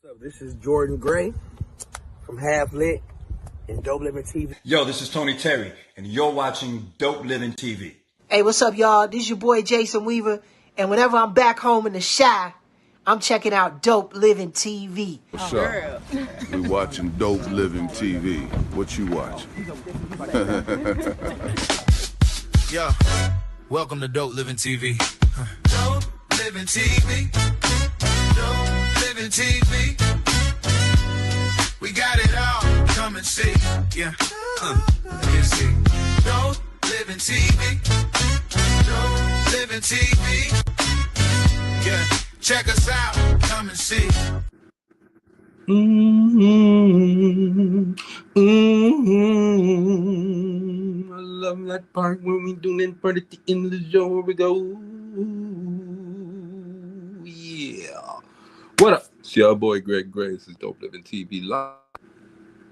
What's up? This is Jordan Gray from Half Lit and Dope Living TV. Yo, this is Tony Terry, and you're watching Dope Living TV. Hey, what's up, y'all? This is your boy Jason Weaver, and whenever I'm back home in the Chi, I'm checking out Dope Living TV. What's up? We watching Dope Living TV. What you watching? Yo, welcome to Dope Living TV. Dope Living TV. Dope Living TV. We got it all. Come and see. Yeah. You see. Dope Living TV. Dope Living TV. Yeah. Check us out. Come and see. I love that part when we do it for the in the show. Here we go. Yeah. What up? It's your boy Greg Gray. This is Dope Living TV Live.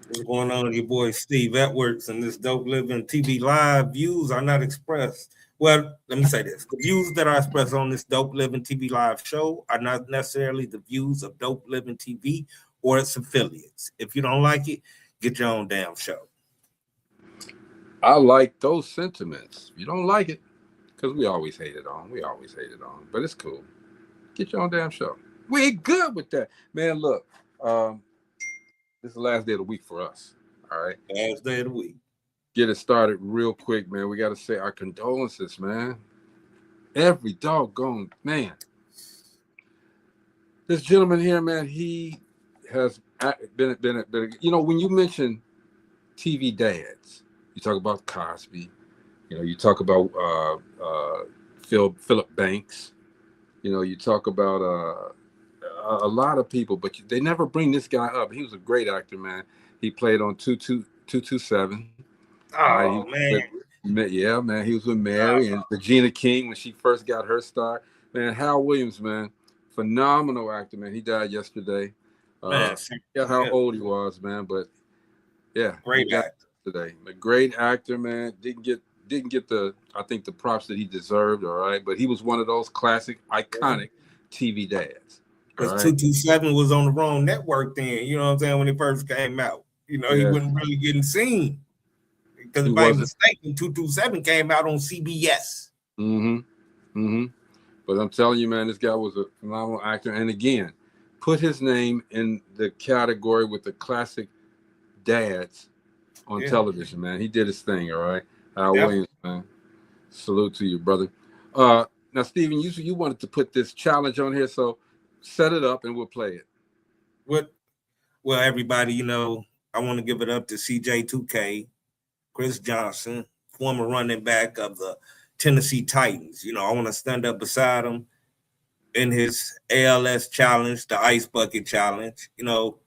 What's going on with your boy Steve Edwards and this Dope Living TV Live? Views are not expressed. Well, let me say this. The views that are expressed on this Dope Living TV Live show are not necessarily the views of Dope Living TV or its affiliates. If you don't like it, get your own damn show. I like those sentiments. You don't like it, because we always hate it on. But it's cool. Get your own damn show. We're good with that. Man, look. This is the last day of the week for us. All right. Last day of the week. Get it started real quick, man. We got to say our condolences, man. Every doggone man. This gentleman here, man, he has been, you know, when you mention TV dads, you talk about Cosby, you know, you talk about Philip Banks, you know, you talk about a lot of people, but they never bring this guy up. He was a great actor, man. He played on 227. Oh, man. Yeah, man. He was with Mary and Regina King when she first got her start. Man, Hal Williams, man. Phenomenal actor, man. He died yesterday. Man, yeah, how old he was, man. But yeah, great actor today. A great actor, man. Didn't get the, I think, the props that he deserved, all right. But he was one of those classic, iconic TV dads. Because 227 was on the wrong network then, you know what I'm saying, when it first came out. You know, he wasn't really getting seen. Because if I'm mistaken, 227 came out on CBS. But I'm telling you, man, this guy was a phenomenal actor. And again, put his name in the category with the classic dads on television, man. He did his thing, all right? Hal Williams, man. Salute to you, brother. Now, Steven, you wanted to put this challenge on here, so set it up and we'll play it. Well, everybody, you know, I want to give it up to CJ2K, Chris Johnson, former running back of the Tennessee Titans. You know, I want to stand up beside him in his ALS challenge, the Ice Bucket Challenge. You know,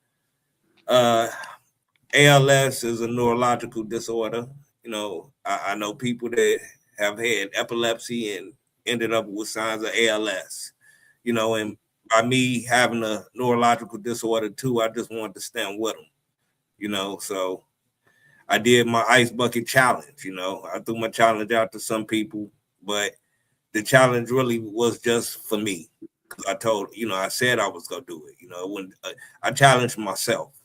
ALS is a neurological disorder. You know, I know people that have had epilepsy and ended up with signs of ALS. You know, and by me having a neurological disorder too, I just wanted to stand with them. You know, so I did my Ice Bucket Challenge. You know, I threw my challenge out to some people, but the challenge really was just for me. I said I was gonna do it. You know, when I challenged myself,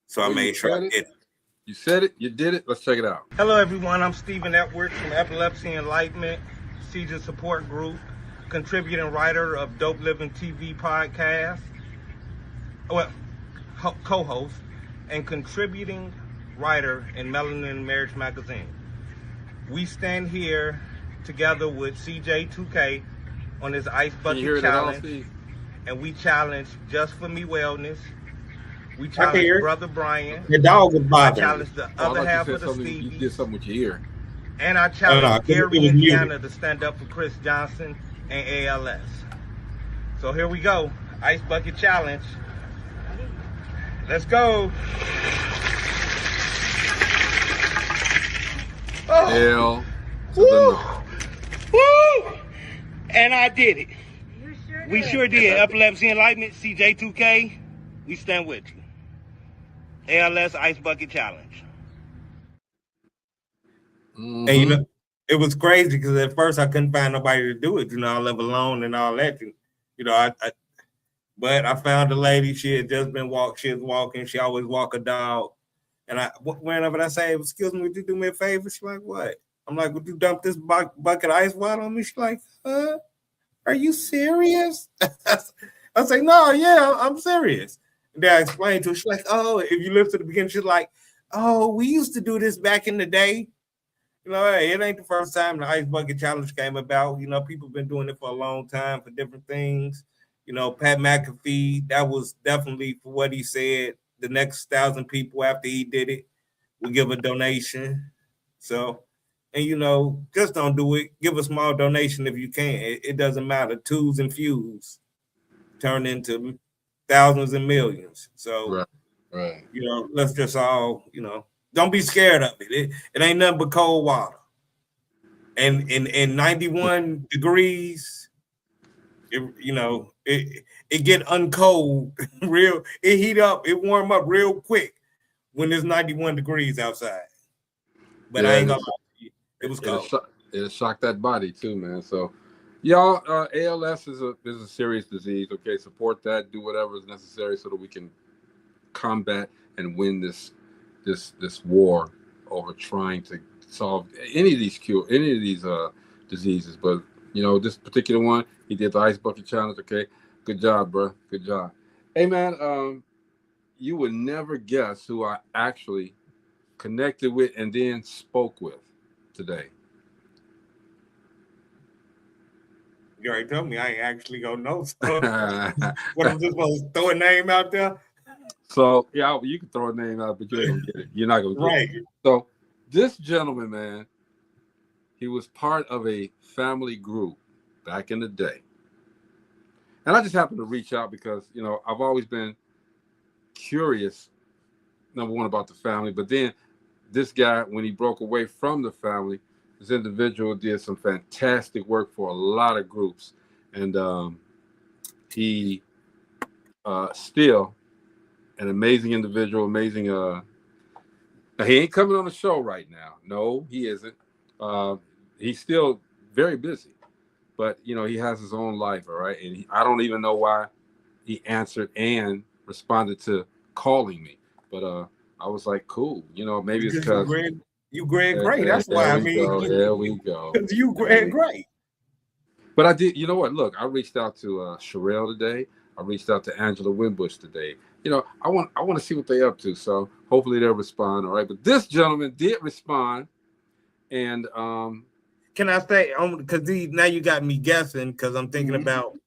so I made sure I did it. You said it, you did it. Let's check it out. Hello, everyone. I'm Stephen Edwards from Epilepsy Enlightenment Seizure Support Group, contributing writer of Dope Living TV podcast. Well, co-host and contributing writer in Melanin Marriage Magazine. We stand here together with CJ2K on this Ice Bucket Challenge, and we challenge Just For Me Wellness. We challenge Brother Brian. The dog was bothering. I challenge the other half of the Stevies. You did something with your ear. And I challenge Gary Indiana to stand up for Chris Johnson and ALS. So here we go. Ice Bucket Challenge. Let's go. Hell to the no. Woo! And I did it. We sure did. Epilepsy Enlightenment, CJ2K. We stand with you. ALS Ice Bucket Challenge. And you know, it was crazy because at first I couldn't find nobody to do it, you know, I live alone and all that. You know, But I found a lady. She had just been She was walking. She always walk a dog. And whenever I say, "Excuse me, would you do me a favor?" She's like, "What?" I'm like, "Would you dump this bucket of ice water on me?" She's like, "Huh? Are you serious?" I say, "No, yeah, I'm serious." And then I explained to her. She's like, "Oh, if you listen to the beginning," she's like, "Oh, we used to do this back in the day." You know, hey, it ain't the first time the ice bucket challenge came about. You know, people been doing it for a long time for different things. You know, Pat McAfee, that was definitely for what he said. The next 1,000 people after he did it will give a donation. So, and you know, just don't do it. Give a small donation if you can. It doesn't matter. Twos and fews turn into thousands and millions. So, right. you know, let's just all, you know, don't be scared of it. It ain't nothing but cold water. And in 91 degrees, it get uncold real. It heat up, it warm up real quick when it's 91 degrees outside. But I ain't gonna lie to you, it was cold. It'll shock that body too, man. So, y'all, ALS is a serious disease. Okay, support that. Do whatever is necessary so that we can combat and win this war over trying to solve any of these diseases. But you know, this particular one, he did the ice bucket challenge. Okay, good job, bro. Good job. Hey, man, you would never guess who I actually connected with and then spoke with today. You already told me I ain't actually gonna know. So what, I'm just supposed to throw a name out there? So yeah, you can throw a name out, but you ain't gonna get it. You're not gonna get it. So this gentleman, man, he was part of a family group back in the day, and I just happened to reach out because you know I've always been curious, number one, about the family, but then this guy, when he broke away from the family, this individual did some fantastic work for a lot of groups, and he still an amazing individual, amazing. He ain't coming on the show right now. No, he isn't. He's still very busy, but you know he has his own life, all right. And I don't even know why he answered and responded to calling me, but I was like, cool. You know, maybe it's because you Greg Gray. That's why. I mean, there we go. You Greg Gray. But I did. You know what? Look, I reached out to Sherelle today. I reached out to Angela Winbush today. You know, I want to see what they're up to. So hopefully they'll respond. All right. But this gentleman did respond, and can I say because now you got me guessing because I'm thinking about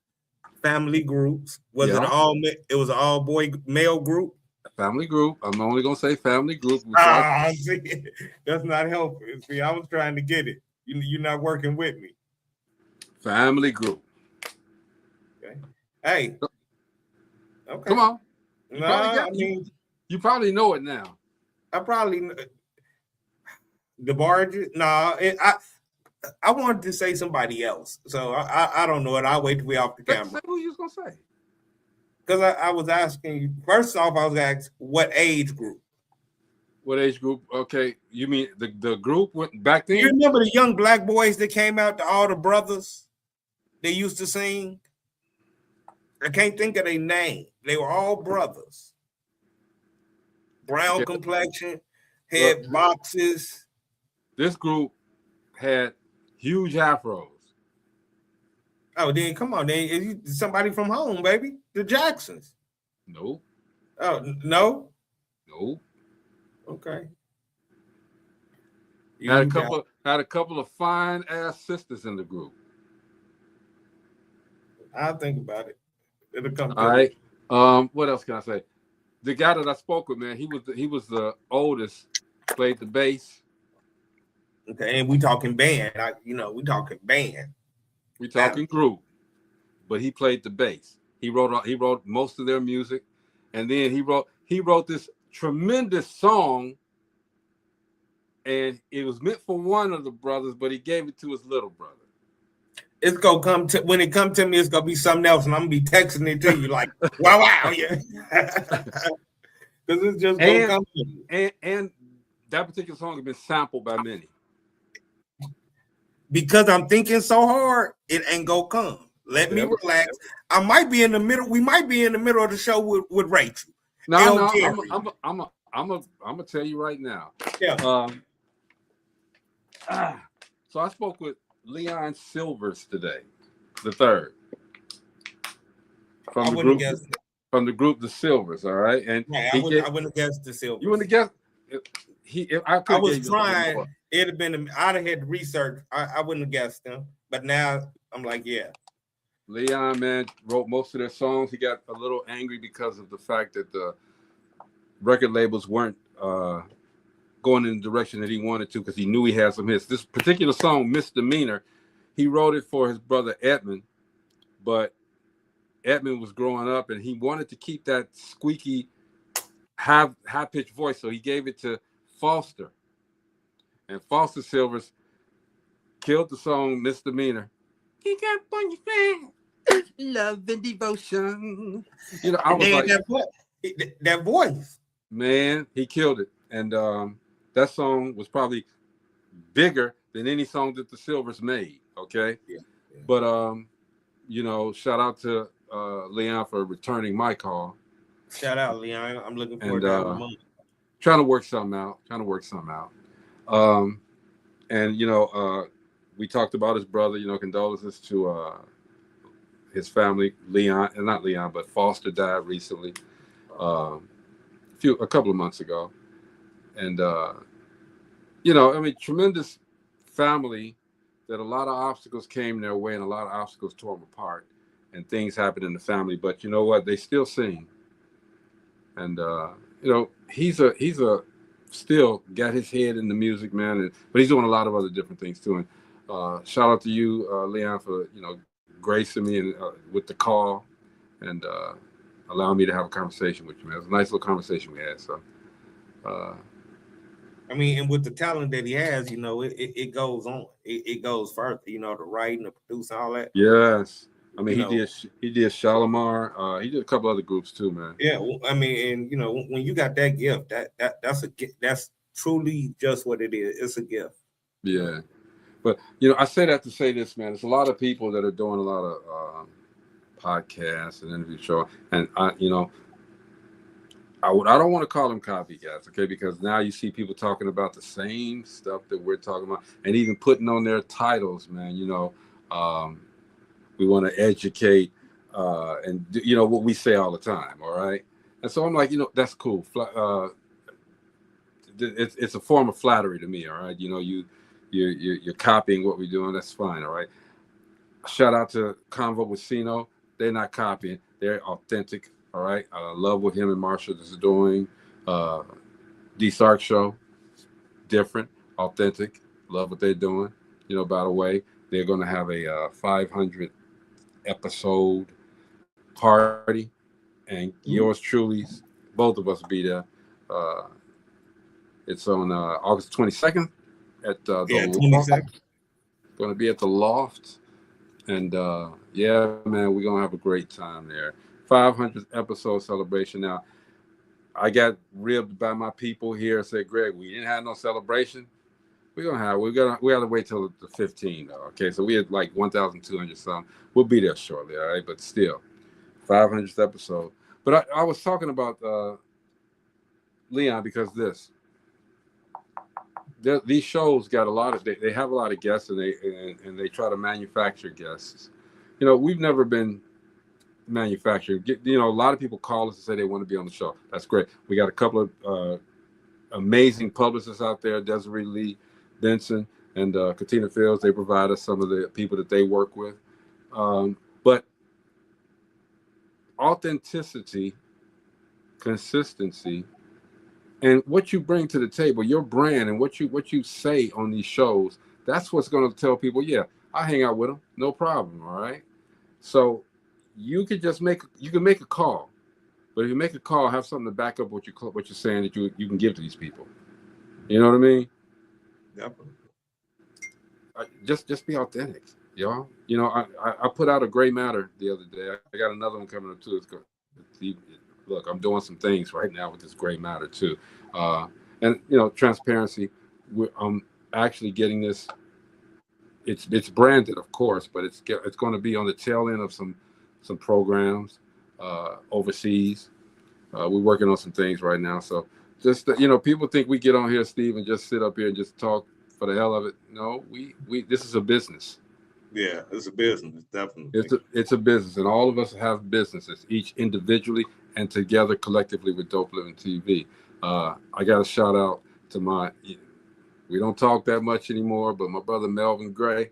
family groups. Was it all? It was an all boy male group. Family group. I'm only gonna say family group. See, that's not helpful. See, I was trying to get it. You're not working with me. Family group. Okay. Hey. Okay. Come on. You probably know it now. I probably know. The barges. I wanted to say somebody else, so I don't know it. I'll wait till we off the camera. Say who you was gonna say? Because I was asking you. First off, I was asked what age group. What age group? Okay, you mean the group went back then? You remember the young black boys that came out to all the brothers? They used to sing. I can't think of their name. They were all brothers. Brown complexion, head boxes. This group had huge afros. Oh, then come on, then somebody from home, baby. The Jacksons. No. Oh, no? No. Okay. Had a couple of fine ass sisters in the group. I'll think about it. It'll come. All right. What else can I say? The guy that I spoke with, man, he was the oldest. Played the bass. Okay, and we talking band. We talking band. We talking group. But he played the bass. He wrote most of their music, and then he wrote this tremendous song. And it was meant for one of the brothers, but he gave it to his little brother. It's gonna come to when it comes to me. It's gonna be something else, and I'm gonna be texting it to you like, wow, yeah. Because it's just gonna come to me. And that particular song has been sampled by many. Because I'm thinking so hard, it ain't gonna come. Let me relax. I might be in the middle. We might be in the middle of the show with Rachel. No, I'm gonna tell you right now. Yeah. So I spoke with Leon Silvers today, the third, from the group The Silvers. All right, and I wouldn't have guessed The Silvers. You wouldn't have guessed. I was trying. It'd have been. I'd have had to research. I wouldn't have guessed them, but now I'm like, yeah. Leon, man, wrote most of their songs. He got a little angry because of the fact that the record labels weren't going in the direction that he wanted to, because he knew he had some hits. This particular song, Misdemeanor, he wrote it for his brother Edmund, but Edmund was growing up and he wanted to keep that squeaky, high-pitched voice, so he gave it to Foster. And Foster Silvers killed the song Misdemeanor. He got on your friend, love and devotion. You know, I was like, that voice. Man, he killed it. And that song was probably bigger than any song that the Silvers made. Okay. Yeah. But you know, shout out to Leon for returning my call. Shout out, Leon. I'm looking forward to trying to work something out. And you know, we talked about his brother, you know, condolences to his family. Not Leon, but Foster died recently, a couple of months ago. And, you know, I mean, tremendous family that a lot of obstacles came their way and a lot of obstacles tore them apart and things happened in the family. But you know what? They still sing. And, you know, he's still got his head in the music, man. But he's doing a lot of other different things too. And shout out to you, Leon, for, you know, gracing me and with the call and allowing me to have a conversation with you, man. It was a nice little conversation we had. So, I mean, and with the talent that he has, you know, it goes on. It goes further, you know, the writing, the producing, all that. Yes. I mean, he did Shalimar. He did a couple other groups too, man. Yeah, I mean, and you know, when you got that gift, that's truly just what it is. It's a gift. Yeah, but you know, I say that to say this, man. There's a lot of people that are doing a lot of podcasts and interview shows, and you know, I don't want to call them copycats, okay? Because now you see people talking about the same stuff that we're talking about, and even putting on their titles, man. You know. We want to educate and do, you know, what we say all the time, all right? And so I'm like, you know, that's cool. It's a form of flattery to me, all right? You know, you're copying what we're doing. That's fine, all right? Shout out to Convo with Sino. They're not copying. They're authentic, all right? I love what him and Marsha is doing. D Sark Show, different, authentic. Love what they're doing. You know, by the way, they're going to have a 500 episode party, and yours truly, both of us will be there. It's on August 22nd at the 22nd. Going to be at the Loft, and yeah, man, we're gonna have a great time there. 500th episode celebration. Now, I got ribbed by my people here and said, Greg, we didn't have no celebration. We gotta wait till the 15th, though. Okay, so we had like 1,200 something. We'll be there shortly, all right. But still, 500th episode. But I was talking about Leon because these shows got a lot of they have a lot of guests and they try to manufacture guests. You know, we've never been manufactured. You know, a lot of people call us and say they want to be on the show. That's great. We got a couple of amazing publicists out there, Desiree Lee Benson and Katina Fields. They provide us some of the people that they work with. But authenticity, consistency, and what you bring to the table, your brand and what you say on these shows, that's what's going to tell people, yeah, I hang out with them, no problem, all right? So you could just make a call, but if you make a call, have something to back up what you're saying that you can give to these people. You know what I mean? Definitely. Just be authentic, y'all. You know, I put out a Gray Matter the other day. I got another one coming up too. Look, I'm doing some things right now with this Gray Matter too, and you know, transparency. I'm actually getting this it's branded, of course, but it's going to be on the tail end of some programs overseas. We're working on some things right now. So just people think we get on here, Steve, and just sit up here and just talk for the hell of it. No, we this is a business. Yeah, it's a business, definitely. It's a business, and all of us have businesses, each individually and together collectively with Dope Living TV. I got a shout out to we don't talk that much anymore, but my brother Melvin Gray,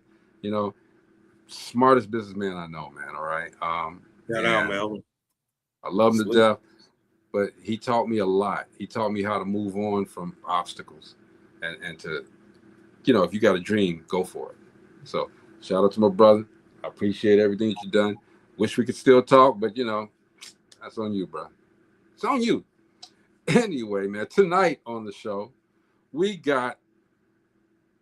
smartest businessman I know, man. All right. Shout out, Melvin. I love him to death, but he taught me a lot. He taught me how to move on from obstacles and to, if you got a dream, go for it. So shout out to my brother. I appreciate everything that you've done. Wish we could still talk, but that's on you, bro. It's on you. Anyway, man, tonight on the show, we got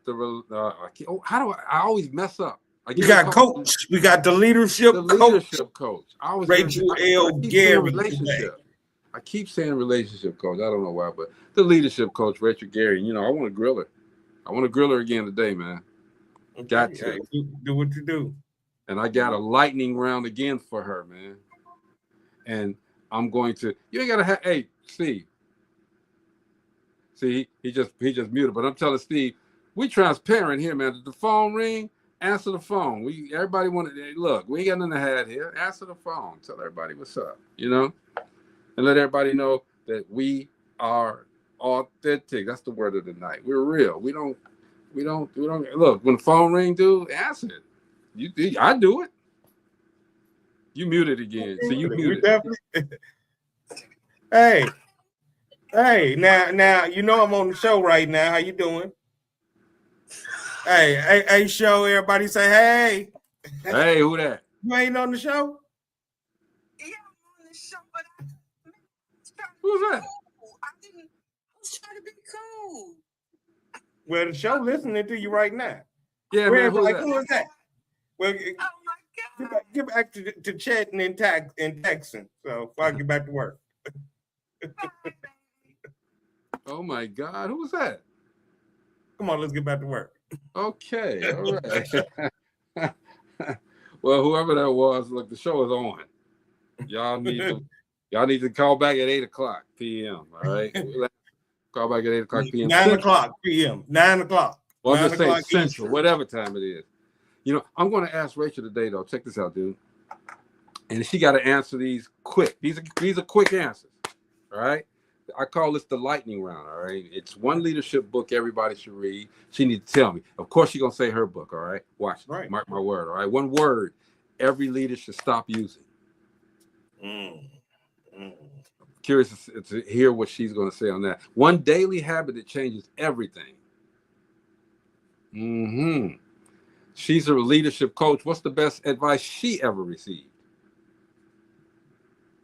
I always mess up. We got coach. We got the leadership coach. Rachel L. Gary. I keep saying relationship coach. I don't know why, but the leadership coach, Rachel Gary. I want to grill her. I want to grill her again today, man. Okay, got to do what you do. And I got a lightning round again for her, man. And I'm going to. You ain't gotta have. Hey, Steve. See, he just muted. But I'm telling Steve, we transparent here, man. Did the phone ring? Answer the phone. Everybody want to look. We ain't got nothing to hide here. Answer the phone. Tell everybody what's up. And let everybody know that we are authentic. That's the word of the night. We're real. We don't look. When the phone ring, dude, answer it. I do it. You muted again. So you muted. Hey, now I'm on the show right now. How you doing? Hey, show. Everybody say hey. Hey, who that? You ain't on the show? Yeah, I'm on the show, but who's that? I was trying to be cool. Well, the show listening to you right now. Yeah, man. Who is that? Well, oh my God. Get back to chatting and texting. So before I get back to work. Oh my God, who was that? Come on, let's get back to work. Okay, all right. Well, whoever that was, look, the show is on. Y'all need to call back at 8:00 p.m. All right, call back at 8:00 p.m. 9:00 p.m. 9:00. Well, I'm just saying Central, whatever time it is. I'm going to ask Rachel today, though. Check this out, dude. And she got to answer these quick. These are quick answers. All right. I call this the lightning round. All right. It's one leadership book everybody should read. She needs to tell me. Of course, she's going to say her book. All right. Watch. Right. Mark my word. All right. One word every leader should stop using. Curious to hear what she's going to say on that. One daily habit that changes everything. She's a leadership coach. What's the best advice she ever received?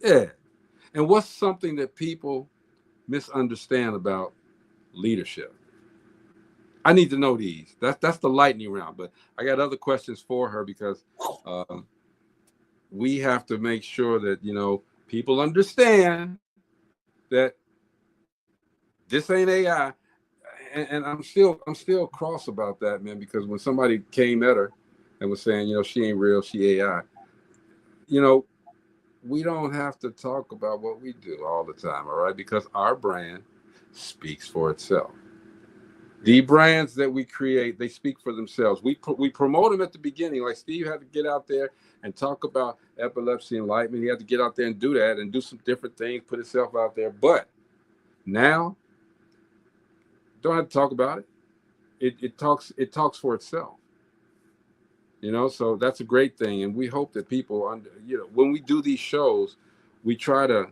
Yeah. And what's something that people misunderstand about leadership? I need to know these. That's the lightning round. But I got other questions for her because we have to make sure that people understand that this ain't AI. And I'm still cross about that, man, because when somebody came at her and was saying, she ain't real, she AI, we don't have to talk about what we do all the time, all right? Because our brand speaks for itself. The brands that we create, they speak for themselves. We promote them at the beginning. Like Steve had to get out there and talk about epilepsy enlightenment. He had to get out there and do that and do some different things, put himself out there. But now, don't have to talk about it. It talks for itself. So that's a great thing. And we hope that people, when we do these shows, we try to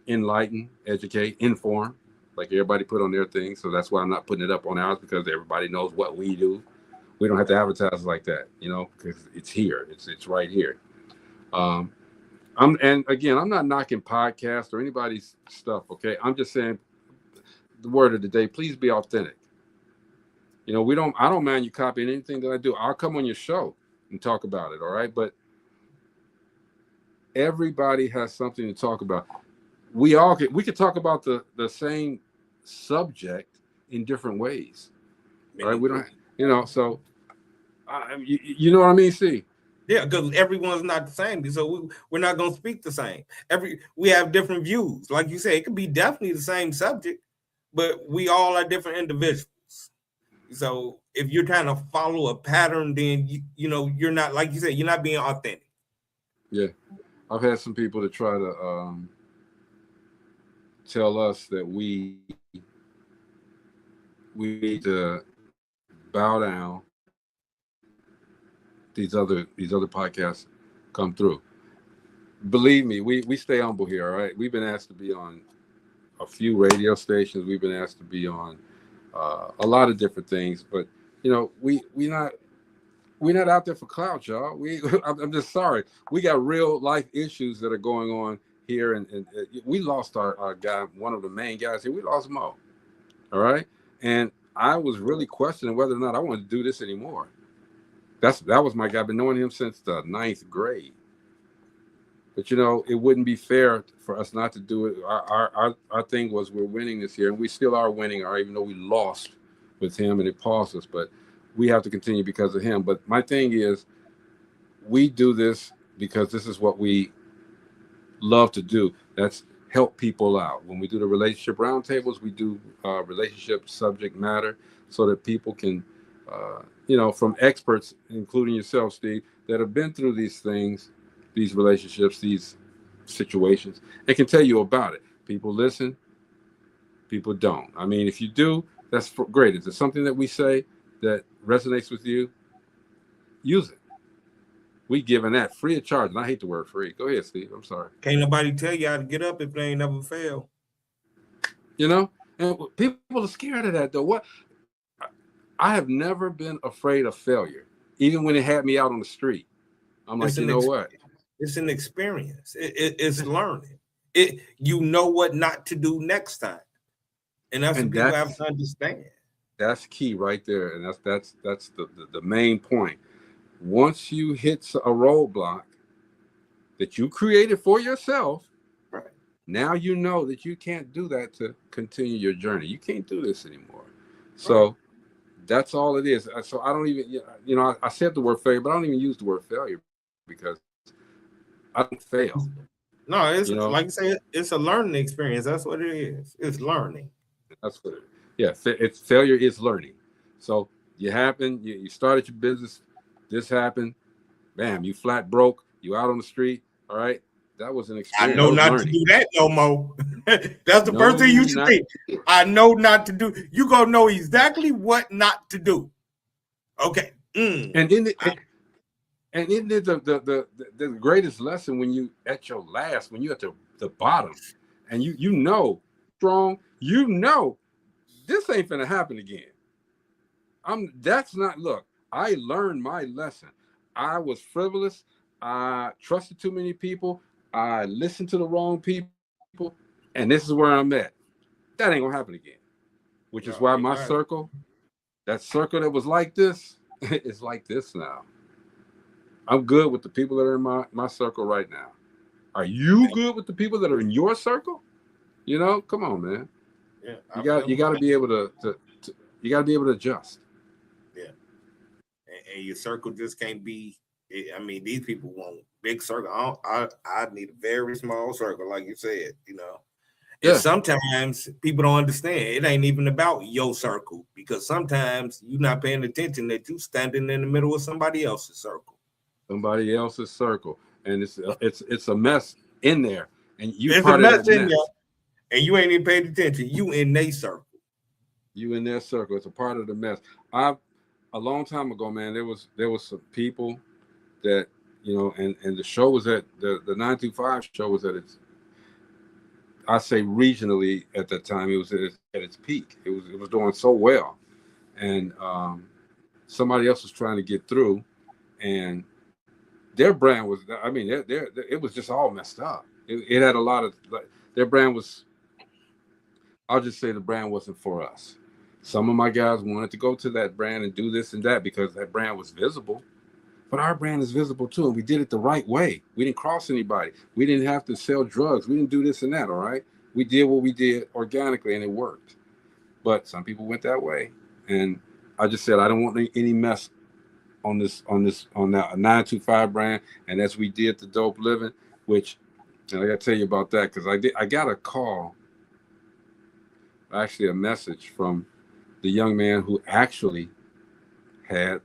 enlighten, educate, inform, like everybody put on their thing. So that's why I'm not putting it up on ours, because everybody knows what we do. We don't have to advertise like that, because it's here. It's right here. And again, I'm not knocking podcasts or anybody's stuff. Okay. I'm just saying, the word of the day, please be authentic. I don't mind you copying anything that I do. I'll come on your show and talk about it. All right. But everybody has something to talk about. We could talk about the same subject in different ways. Right. We don't, so You know what I mean? See, Yeah, because everyone's not the same, so we're not gonna speak the same. We have different views. Like you say, it could be definitely the same subject, but we all are different individuals. So if you're trying to follow a pattern, then you're not, like you said, you're not being authentic. Yeah, I've had some people to try to tell us that we need to bow down. These other podcasts come through. Believe me, we stay humble here. All right, we've been asked to be on a few radio stations. We've been asked to be on a lot of different things, but we're not out there for clout, y'all. I'm just sorry. We got real life issues that are going on here, and we lost our guy, one of the main guys here. We lost Mo. All right, and I was really questioning whether or not I wanted to do this anymore. That was my guy. I've been knowing him since the 9th grade. But it wouldn't be fair for us not to do it. Our thing was we're winning this year, and we still are winning, even though we lost with him and it paused us. But we have to continue because of him. But my thing is, we do this because this is what we love to do. That's help people out. When we do the relationship roundtables, we do relationship subject matter so that people can, from experts, including yourself, Steve, that have been through these things, these relationships, these situations, and can tell you about it. People listen, people don't. I mean, if you do, that's great. If there's something that we say that resonates with you, use it. We giving that free of charge. And I hate the word free. Go ahead, Steve. I'm sorry. Can't nobody tell you how to get up if they ain't never failed. And people are scared of that, though. What? I have never been afraid of failure, even when it had me out on the street. I'm like, what? It's an experience. It's learning. You know what not to do next time, and that's what people have to understand. That's key right there, and that's the main point. Once you hit a roadblock that you created for yourself, right, now you know that you can't do that to continue your journey. You can't do this anymore. So that's all it is. So I don't even, I said the word failure, but I don't even use the word failure because I don't fail. No, it's like you say, it's a learning experience. That's what it is. It's learning. That's what it is. Yeah, it's failure is learning. So you started your business, this happened, bam, you flat broke, you out on the street. All right, that was an experience. I know not to do that no more. That's the first thing you should think. I know not to do. You gonna know exactly what not to do. Okay. And then isn't it the greatest lesson when you at your last, when you at the bottom, and you know strong, this ain't gonna happen again. Look, I learned my lesson. I was frivolous. I trusted too many people. I listened to the wrong people, and this is where I'm at. That ain't gonna happen again. Which is why my circle, that circle that was like this, is like this now. I'm good with the people that are in my circle right now. Are you good with the people that are in your circle? Come on, man. Yeah, you got to be able to you got to be able to adjust. Yeah, and your circle just can't be. I mean, these people want big circle. I need a very small circle, like you said. And sometimes people don't understand. It ain't even about your circle, because sometimes you're not paying attention that you standing in the middle of somebody else's circle. Somebody else's circle, and it's a mess in there, and it's a mess in there, and you ain't even paid attention. You in their circle. You in their circle. It's a part of the mess. A long time ago, man, there was some people that and the show was at the 925 show was at its, I say regionally at that time, it was at its peak. It was doing so well, and somebody else was trying to get through, and their brand was, I mean, it was just all messed up. It had a lot of, their brand was, I'll just say the brand wasn't for us. Some of my guys wanted to go to that brand and do this and that because that brand was visible. But our brand is visible too, and we did it the right way. We didn't cross anybody. We didn't have to sell drugs. We didn't do this and that, all right? We did what we did organically, and it worked. But some people went that way. And I just said, I don't want any mess on that 925 brand, and as we did the Dope Living, which and I got to tell you about that because I got a call, actually a message from the young man who actually had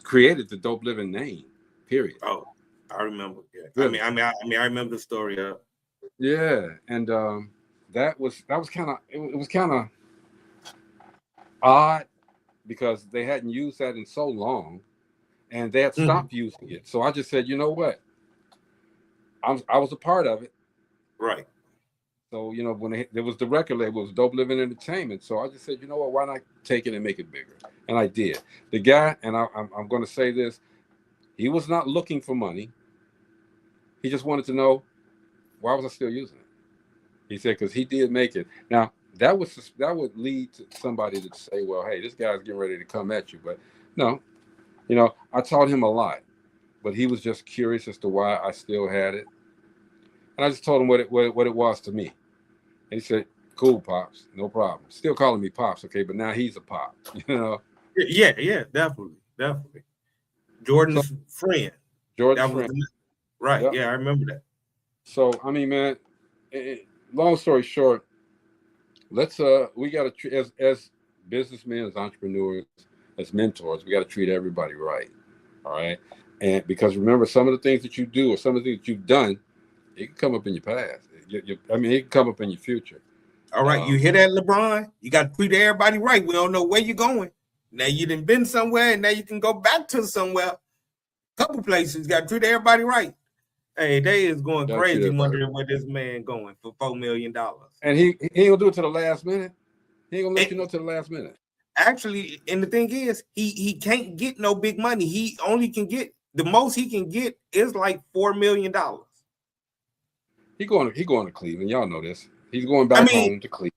created the Dope Living name. Period. Oh, I remember. Yeah. Really? I remember the story of. Yeah, and that was kind of it was kind of odd because they hadn't used that in so long, and they had stopped using it. So I just said, you know what? I was a part of it, right? So when there was the record label, it was Dope Living Entertainment. So I just said, you know what? Why not take it and make it bigger? And I did. The guy, and I'm going to say this, he was not looking for money. He just wanted to know why was I still using it. He said because he did make it. Now that would lead to somebody to say, well, hey, this guy's getting ready to come at you. But no, I taught him a lot, but he was just curious as to why I still had it. And I just told him what it was to me. And he said, cool, Pops, no problem. Still calling me Pops, okay, but now he's a Pop, Yeah, definitely. Jordan's friend. Jordan's friend. Right, yep. Yeah, I remember that. So, I mean, man, long story short, we got to, as businessmen, as entrepreneurs, as mentors, we got to treat everybody right, all right? And because remember, some of the things that you do or some of the things that you've done, it can come up in your past. It can come up in your future. All right, you hear that, LeBron? You got to treat everybody right. We don't know where you're going. Now you done been somewhere, and now you can go back to somewhere. Couple places, got to treat everybody right. Hey, they is going crazy wondering where this man going for $4 million. And he ain't gonna do it to the last minute. He ain't gonna let you know to the last minute. Actually, and the thing is, he can't get no big money. He only can get the most he can get is like $4 million. He going to Cleveland. Y'all know this. He's going back home to Cleveland.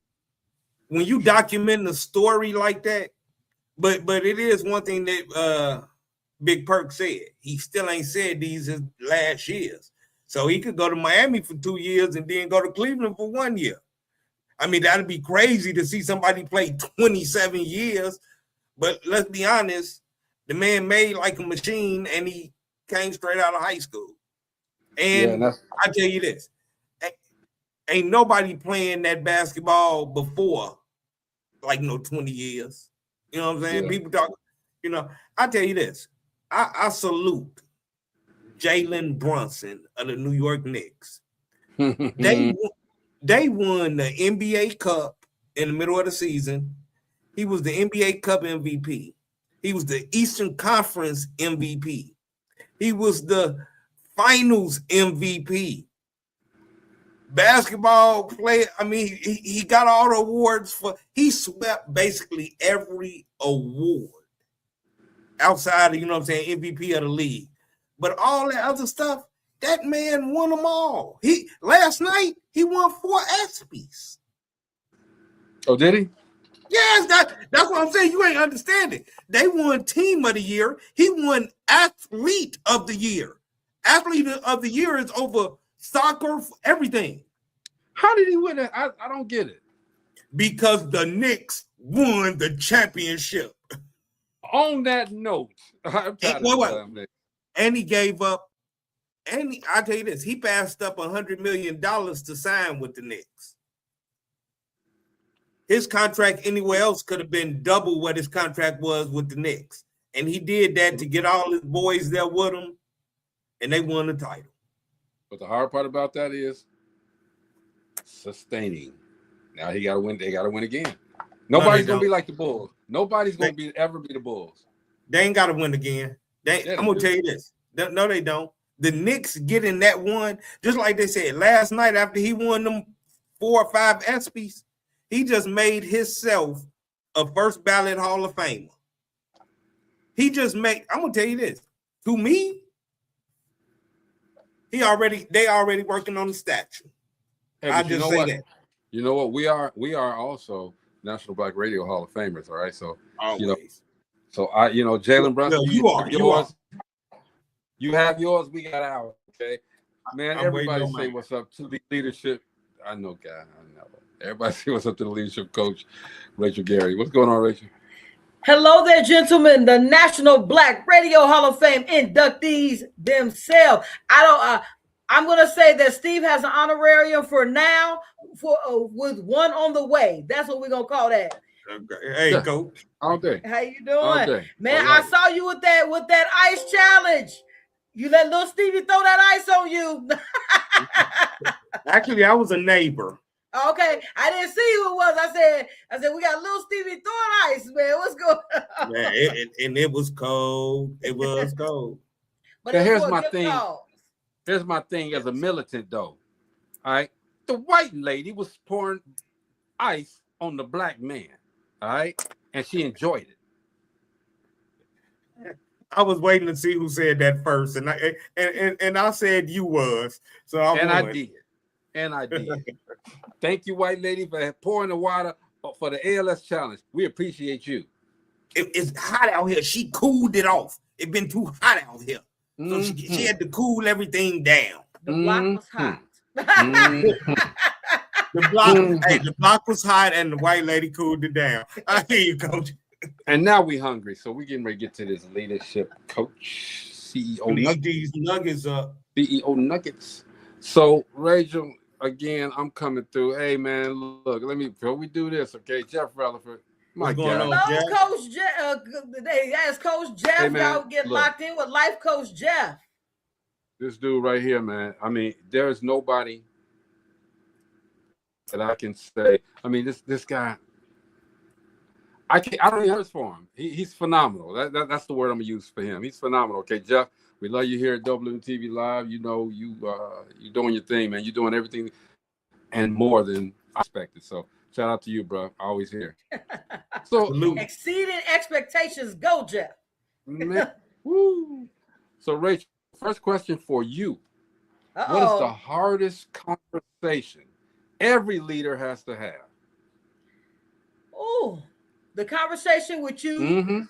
When you document a story like that, but it is one thing that Big Perk said. He still ain't said these his last years. So he could go to Miami for 2 years and then go to Cleveland for 1 year. I mean, that'd be crazy to see somebody play 27 years. But let's be honest, the man made like a machine and he came straight out of high school. And I tell you this, ain't nobody playing that basketball before like 20 years. You know what I'm saying? Yeah. People talk, I tell you this, I salute Jalen Brunson of the New York Knicks. They won the NBA Cup in the middle of the season. He was the NBA Cup MVP. He was the Eastern Conference MVP. He was the Finals MVP. Basketball player. I mean, he got all the awards he swept basically every award outside of, MVP of the league. But all that other stuff, that man won them all. Last night he won 4 ESPYs. Oh, did he? Yes, that's what I'm saying. You ain't understanding. They won Team of the Year. He won Athlete of the Year. Athlete of the Year is over soccer, everything. How did he win it? I don't get it. Because the Knicks won the championship. On that note, and he gave up. And I tell you this, he passed up $100 million to sign with the Knicks. His contract anywhere else could have been double what his contract was with the Knicks. And he did that to get all his boys there with him, and they won the title. But the hard part about that is sustaining. Now he got to win. They got to win again. Nobody's going to be like the Bulls. Nobody's going to ever be the Bulls. They ain't got to win again. I'm going to tell you this. No, they don't. The Knicks getting that one, just like they said last night after he won them 4 or 5 ESPYs, he just made himself a first ballot Hall of Famer. I'm going to tell you this. To me, they already working on the statue. Hey, I just say that. You know what? We are also National Black Radio Hall of Famers, all right? So always. Jalen Brunson, you are. You have yours, we got ours, okay? Man, everybody say what's up to the leadership. I know, guy. I know. Everybody say what's up to the leadership coach, Rachel Gary. What's going on, Rachel? Hello there, gentlemen. The National Black Radio Hall of Fame inductees themselves. I'm going to say that Steve has an honorarium for now, with one on the way. That's what we're going to call that. Hey, Coach. All day. How you doing? All day. Man, All right. I saw you with that ice challenge. You let little Stevie throw that ice on you. Actually, I was a neighbor. Okay, I didn't see who it was. I said we got little Stevie throwing ice, man. What's going on? Yeah, it was cold. It was cold. But Now, it was here's for a my good thing. cause. Here's my thing as a militant, though. All right, the white lady was pouring ice on the black man. All right, and she enjoyed it. I was waiting to see who said that first, and I said you was. So I did. Thank you, white lady, for pouring the water for the ALS challenge. We appreciate you. It's hot out here. She cooled it off. It's been too hot out here. So she had to cool everything down. The block was hot. The block was hot, and the white lady cooled it down. I hear you, Coach. And now we hungry, so we getting ready to get to this leadership coach, CEO Nuggets. These nuggets up. CEO Nuggets. So Rachel, again, I'm coming through. Hey man, look, before we do this, okay, Jeff Rutherford. My God. Hello, Coach Jeff. That's Coach Jeff. Hey, man, y'all get locked in with Life Coach Jeff. This dude right here, man. I mean, there is nobody that I can say. I mean, this guy. I don't even hurt for him. He's phenomenal. That's the word I'm gonna use for him. He's phenomenal. Okay, Jeff, we love you here at DopelivenTV Live. You know, you're doing your thing, man. You're doing everything and more than I expected. So shout out to you, bro. Always here. So exceeding expectations. Go, Jeff. Man, woo. So Rachel, first question for you. What is the hardest conversation every leader has to have? Oh. The conversation with you,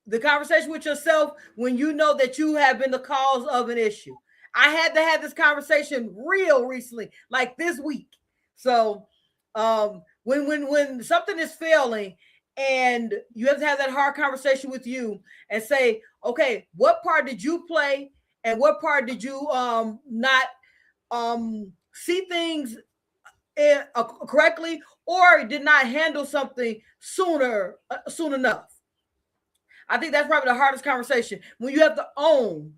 the conversation with yourself when you know that you have been the cause of an issue. I had to have this conversation real recently, like this week. So when something is failing and you have to have that hard conversation with you and say, okay, what part did you play and what part did you not see things correctly, or did not handle something soon enough. I think that's probably the hardest conversation when you have to own.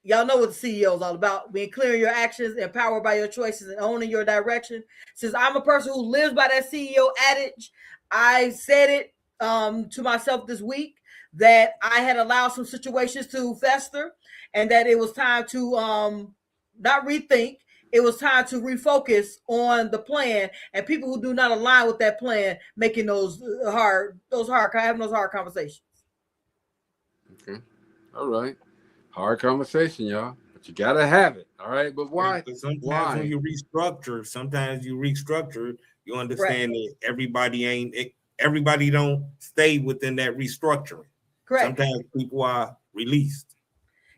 Y'all know what the CEO is all about: being clear in your actions, empowered by your choices, and owning your direction. Since I'm a person who lives by that CEO adage, I said it to myself this week that I had allowed some situations to fester, and that it was time to not rethink. It was time to refocus on the plan, and people who do not align with that plan, making those hard conversations. Okay. All right. Hard conversation, y'all. But you gotta have it. All right. But why? But sometimes when you restructure, you understand that everybody don't stay within that restructuring. Correct. Sometimes people are released.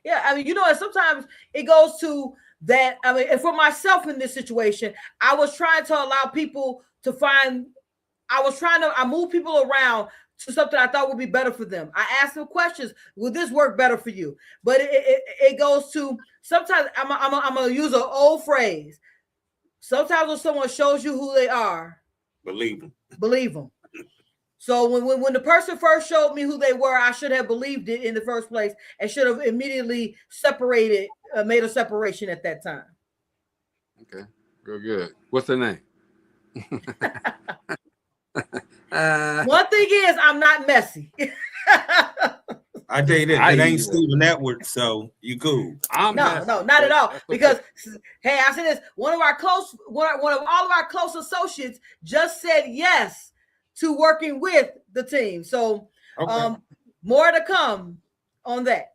Yeah, I mean, and sometimes it goes to that. I mean, and for myself in this situation, I was trying to allow people to I moved people around to something I thought would be better for them. I asked them questions. Will this work better for you? But it goes to, sometimes I'm going to use an old phrase. Sometimes when someone shows you who they are, believe them. So when the person first showed me who they were, I should have believed it in the first place and should have immediately made a separation at that time. Okay, real good. What's the name? One thing is, I'm not messy. I tell you that it ain't Steven Edwards, so you cool. No, not at all. Because hey, I said this. One of all of our close associates just said yes to working with the team. So more to come on that.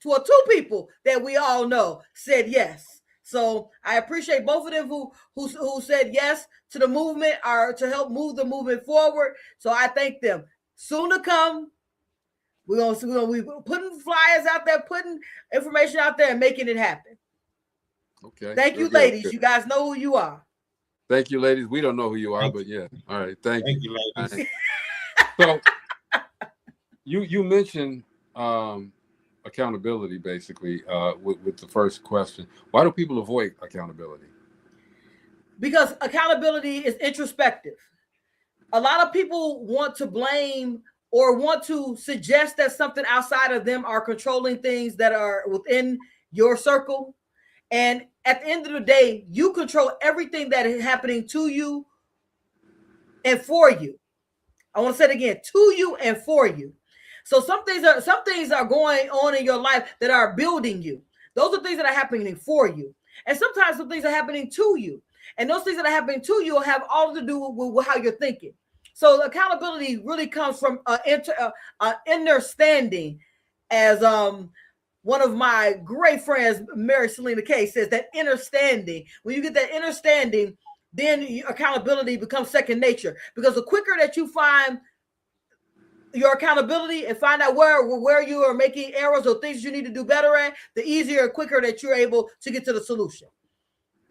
Two people that we all know said yes. So I appreciate both of them who said yes to the movement or to help move the movement forward. So I thank them. Soon to come, we're gonna be putting flyers out there, putting information out there, and making it happen. Okay. Thank you, ladies. Good. You guys know who you are. Thank you, ladies. We don't know who you are, but yeah. All right. Thank you, ladies. So You mentioned accountability basically with the first question. Why do people avoid accountability? Because accountability is introspective. A lot of people want to blame or want to suggest that something outside of them are controlling things that are within your circle. And at the end of the day, you control everything that is happening to you and for you. I want to say it again, to you and for you. So some things are going on in your life that are building you. Those are things that are happening for you. And sometimes some things are happening to you. And those things that are happening to you have all to do with how you're thinking. So accountability really comes from understanding, as one of my great friends, Mary Selena Kay, says, that understanding. When you get that understanding, then accountability becomes second nature. Because the quicker that you find your accountability and find out where you are making errors or things you need to do better at, the easier and quicker that you're able to get to the solution.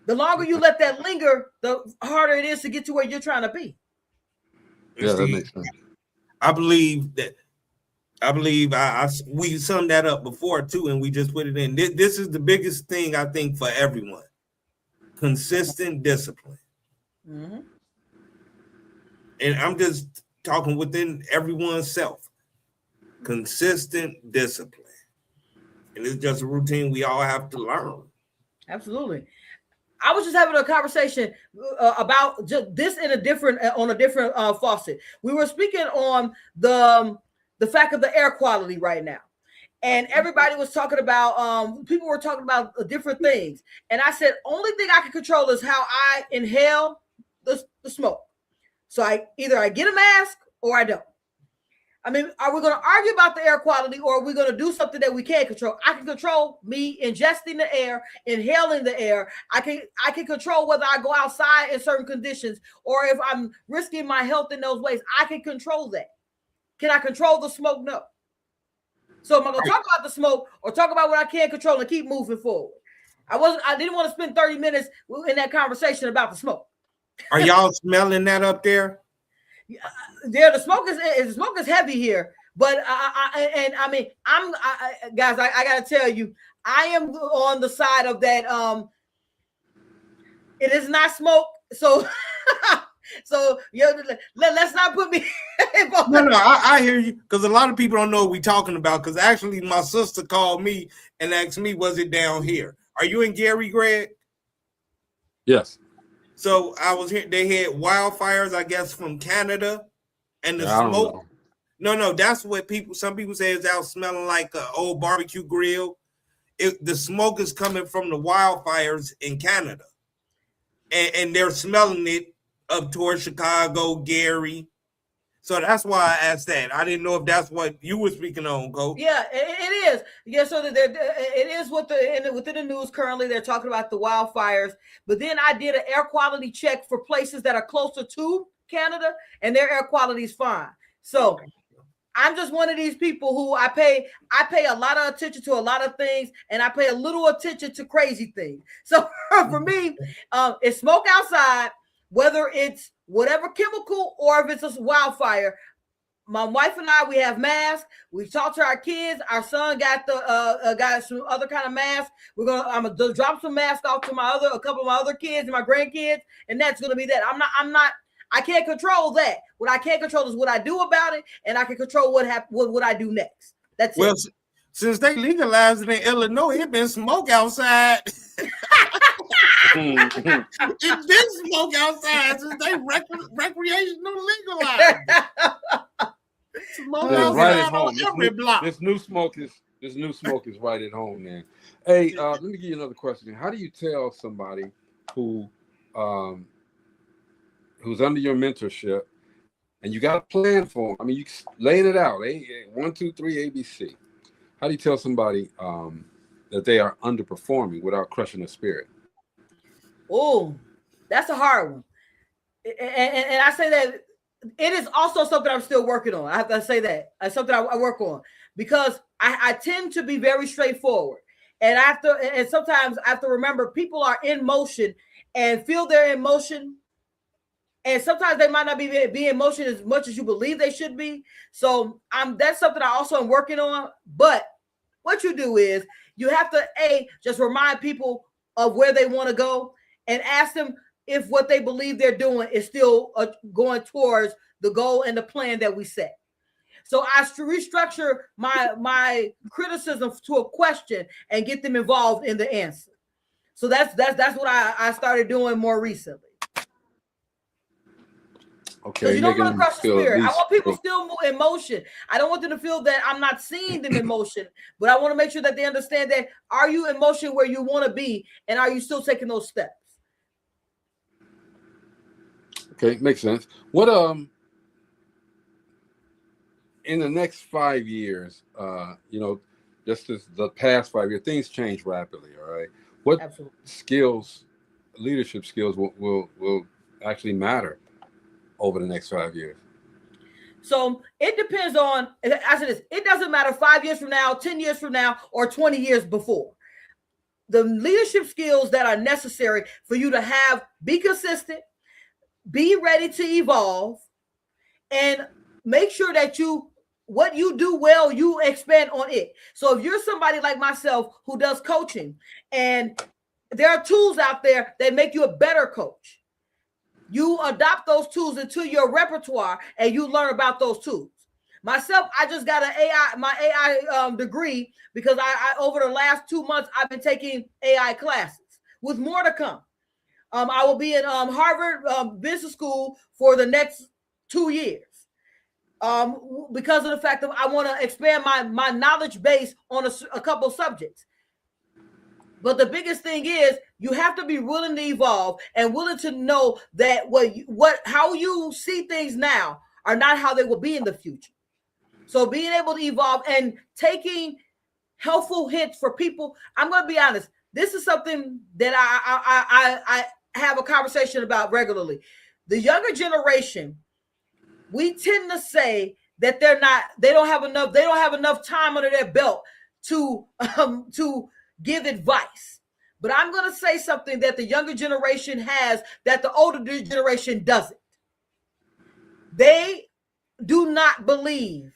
The longer you let that linger, the harder it is to get to where you're trying to be. Yeah, that makes sense. I believe we summed that up before too, and we just put it in. This is the biggest thing I think for everyone: consistent discipline. Mm-hmm. And I'm just talking within everyone's self. Consistent discipline, and it's just a routine we all have to learn. Absolutely. I was just having a conversation about just this on a different faucet. We were speaking on the fact of the air quality right now, and everybody was talking about people were talking about different things, and I said only thing I can control is how I inhale the smoke. So I get a mask or I don't. I mean, are we going to argue about the air quality, or are we going to do something that we can't control? I can control me ingesting the air, inhaling the air. I can control whether I go outside in certain conditions, or if I'm risking my health in those ways. I can control that. Can I control the smoke? No. So am I going to talk about the smoke or talk about what I can't control and keep moving forward? I didn't want to spend 30 minutes in that conversation about the smoke. Are y'all smelling that up there? Yeah, the smoke is heavy here, but guys, I gotta tell you, I am on the side of that. It is not smoke, so let's not put me involved. No, I hear you, because a lot of people don't know what we're talking about. Because actually, my sister called me and asked me, "Was it down here? Are you in Gary, Greg?" Yes. So I was here. They had wildfires, I guess, from Canada, and the smoke. No, that's what some people say is out smelling like an old barbecue grill. The smoke is coming from the wildfires in Canada, and they're smelling it up towards Chicago, Gary. So that's why I asked that. I didn't know if that's what you were speaking on, Coach. Yeah, it is. Yeah, so it is within the news currently. They're talking about the wildfires. But then I did an air quality check for places that are closer to Canada, and their air quality is fine. So I'm just one of these people who I pay a lot of attention to a lot of things, and I pay a little attention to crazy things. So for me, it's smoke outside, whether it's whatever chemical or if it's a wildfire. My wife and I, we have masks. We talked to our kids. Our son got some other kind of mask. I'm gonna drop some masks off to a couple of my other kids and my grandkids, and that's gonna be that. I can't control that. What I can't control is what I do about it, and I can control what I do next. That's it. Since they legalized it in Illinois, it's been smoke outside. It's been smoke outside since they recreational legalized. Smoke right at home. Every block. This new smoke is right at home, man. Hey, let me give you another question. How do you tell somebody who's under your mentorship and you got a plan for them? I mean, you laying it out. 1, 2, 3, ABC. How do you tell somebody that they are underperforming without crushing their spirit? Oh, that's a hard one. And I say that it is also something I'm still working on. I have to say that. It's something I work on, because I tend to be very straightforward. And sometimes I have to remember people are in motion and feel their emotion And sometimes they might not be in motion as much as you believe they should be. So that's something I also am working on. But what you do is you have to just remind people of where they want to go and ask them if what they believe they're doing is still going towards the goal and the plan that we set. So I restructure my criticism to a question and get them involved in the answer. So that's what I started doing more recently. Okay, you don't want to crush the spirit. I want people still in motion. I don't want them to feel that I'm not seeing them in motion, but I want to make sure that they understand that are you in motion where you want to be, and are you still taking those steps? Okay, makes sense. What in the next 5 years, just as the past 5 years, things change rapidly. All right, what skills, leadership skills, will actually matter over the next 5 years? So it depends on, I said this, it doesn't matter 5 years from now, 10 years from now, or 20 years before. The leadership skills that are necessary for you to be consistent, be ready to evolve, and make sure that what you do well, you expand on it. So if you're somebody like myself who does coaching, and there are tools out there that make you a better coach, you adopt those tools into your repertoire and you learn about those tools. Myself, I just got my AI degree because I over the last 2 months, I've been taking AI classes with more to come. I will be in Harvard Business School for the next 2 years because of the fact that I want to expand my knowledge base on a couple subjects. But the biggest thing is you have to be willing to evolve and willing to know that how you see things now are not how they will be in the future. So being able to evolve and taking helpful hints for people. I'm going to be honest. This is something that I have a conversation about regularly. The younger generation, we tend to say that they don't have enough time under their belt to give advice. But I'm going to say something that the younger generation has that the older generation doesn't. They do not believe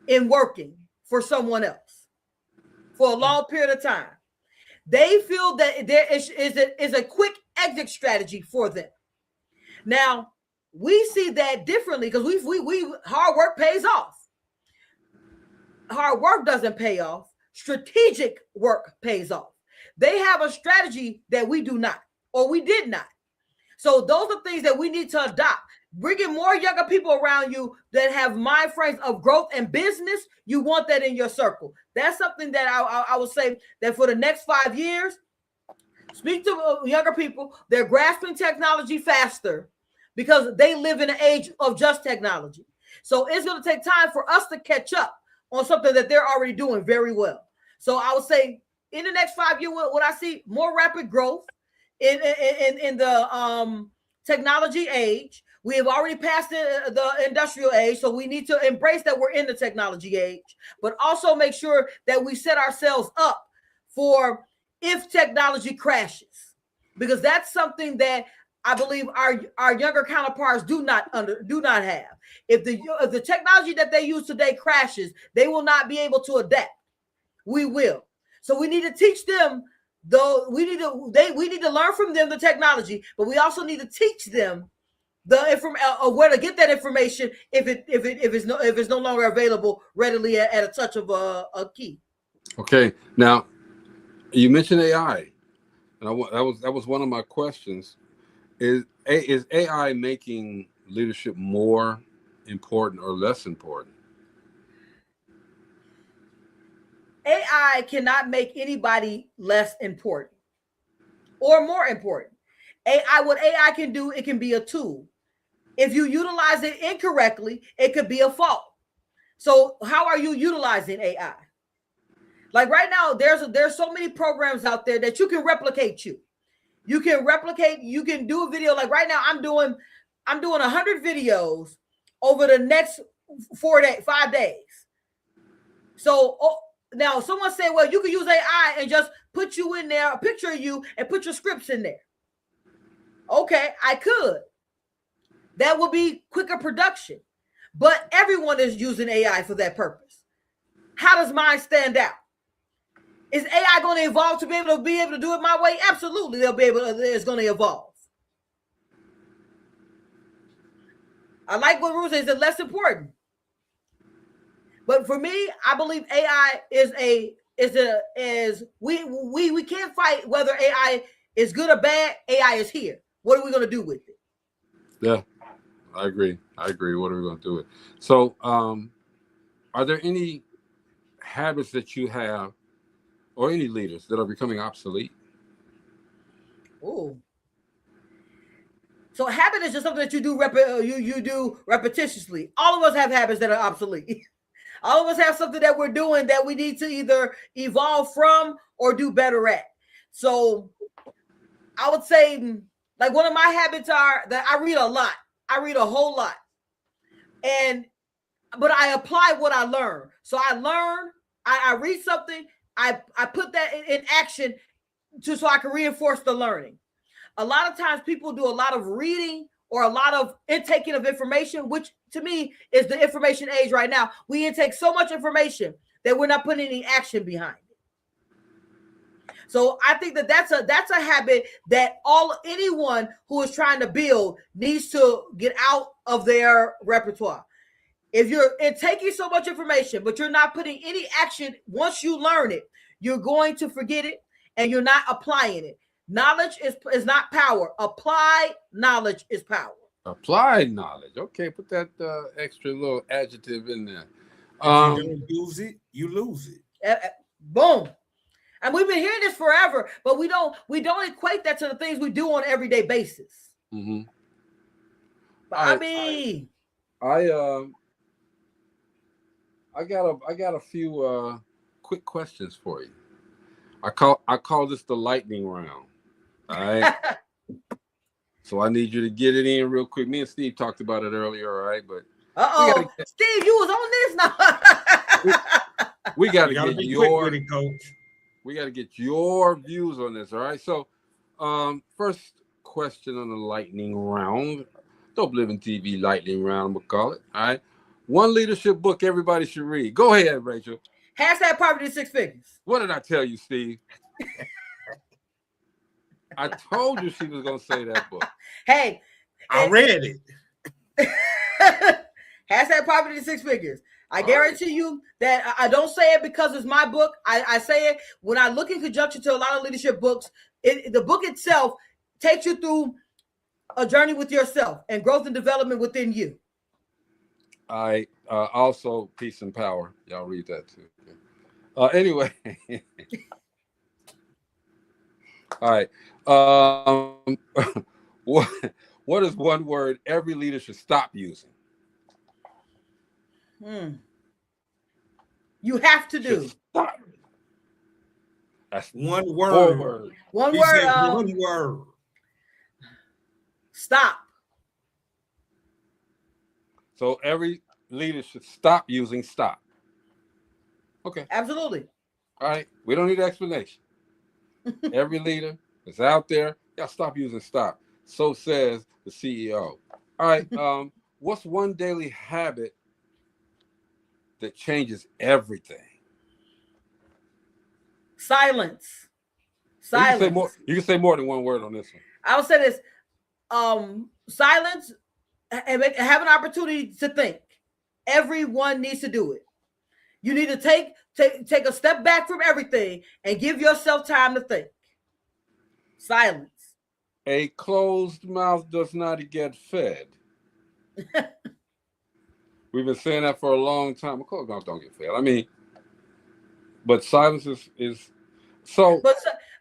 in working for someone else for a long period of time. They feel that there is a quick exit strategy for them. Now, we see that differently because we hard work pays off. Hard work doesn't pay off. Strategic work pays off. They have a strategy that we do not, or we did not. So those are things that we need to adopt. Bringing more younger people around you that have mind frames of growth and business, you want that in your circle. That's something that I would say that for the next 5 years, speak to younger people. They're grasping technology faster because they live in an age of just technology. So it's going to take time for us to catch up on something that they're already doing very well. So I would say in the next 5 years, what I see more rapid growth in the technology age. We have already passed the industrial age, so we need to embrace that we're in the technology age, but also make sure that we set ourselves up for if technology crashes, because that's something that I believe our younger counterparts do not have. If the technology that they use today crashes, they will not be able to adapt. We will. So we need to teach them. Though we need to learn from them the technology, but we also need to teach them where to get that information if it's no longer available readily at a touch of a key. Okay, now you mentioned AI, and that was one of my questions. Is AI making leadership more important or less important? AI cannot make anybody less important or more important. What AI can do, it can be a tool. If you utilize it incorrectly, it could be a fault. So how are you utilizing AI? Like right now, there's so many programs out there that you can replicate you. You can do a video. Like right now, I'm doing 100 videos over the next 5 days. So now someone said, well, you can use AI and just put you in there, a picture of you, and put your scripts in there. Okay, I could. that will be quicker production. But everyone is using AI for that purpose. How does mine stand out? Is AI going to evolve to be able to do it my way? Absolutely, it's going to evolve. I like what Ruth says, it's less important. But for me, I believe AI we can't fight whether AI is good or bad. AI is here. What are we going to do with it? Yeah, I agree. What are we going to do with it? So, are there any habits that you have, or any leaders that are becoming obsolete? Oh, so habit is just something that you do you do repetitiously. All of us have habits that are obsolete. All of us have something that we're doing that we need to either evolve from or do better at. So I would say, like, one of my habits are that I read a lot. I read a whole lot. But I apply what I learn. So I learn, I read something, I put that in action so I can reinforce the learning. A lot of times people do a lot of reading or a lot of intaking of information, which to me is the information age right now. We intake so much information that we're not putting any action behind it. So I think that's a habit that anyone who is trying to build needs to get out of their repertoire. If you're taking so much information, but you're not putting any action, once you learn it, you're going to forget it and you're not applying it. Knowledge is not power. Applied knowledge is power. Applied knowledge. Okay, put that extra little adjective in there. If you don't use it, you lose it. Boom. And we've been hearing this forever, but we don't equate that to the things we do on an everyday basis. Mm-hmm. But I got a few quick questions for you. I call this the lightning round. All right. So I need you to get it in real quick. Me and Steve talked about it earlier, all right? But Steve, you was on this now. we got to get your views on this, all right? So, first question on the lightning round, Dope Living TV lightning round, I'm gonna call it. All right. One leadership book everybody should read. Go ahead, Rachel. Hashtag Poverty to Six Figures. What did I tell you, Steve? I told you she was gonna say that book. Hey, I read it. Hashtag Poverty to Six Figures. I guarantee you that I don't say it because it's my book. I say it when I look in conjunction to a lot of leadership books. The book itself takes you through a journey with yourself and growth and development within you. I also Peace and Power. Y'all read that too. Anyway. All right. What is one word every leader should stop using? You have to do. Stop. That's one word. One word. One word. Stop. So every leader should stop using stop. Okay. Absolutely. All right. We don't need explanation. Every leader that's out there, y'all stop using stop. So says the CEO. All right. What's one daily habit that changes everything? Silence. Silence. You can say more than one word on this one. I would say this. Silence and have an opportunity to think. Everyone needs to do it. You need to take a step back from everything and give yourself time to think. Silence. A closed mouth does not get fed. We've been saying that for a long time. A closed mouth don't get fed. I mean, but silence is so.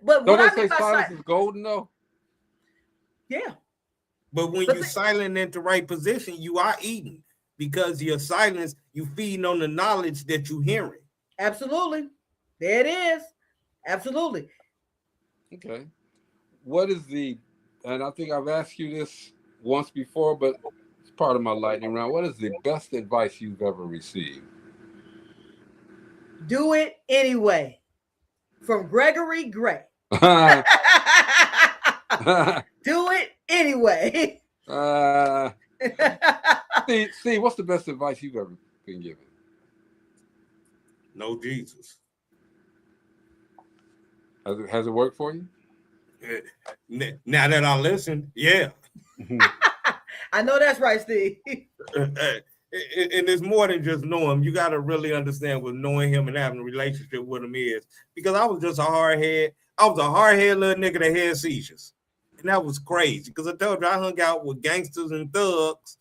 But don't they say silence is golden though? Yeah. But when you're silent in the right position, you are eating. Because your silence, you feeding on the knowledge that you're hearing. Absolutely. There it is. Absolutely. Okay. What is and I think I've asked you this once before, but it's part of my lightning round. What is the best advice you've ever received? Do it anyway. From Gregory Gray. Do it anyway. Steve, what's the best advice you've ever been given? No Jesus. Has it worked for you? Now that I listen, yeah. I know that's right, Steve. And it's more than just know him. You got to really understand what knowing him and having a relationship with him is. Because I was just a hardhead. I was a hardhead little nigga that had seizures. And that was crazy. Because I told you I hung out with gangsters and thugs.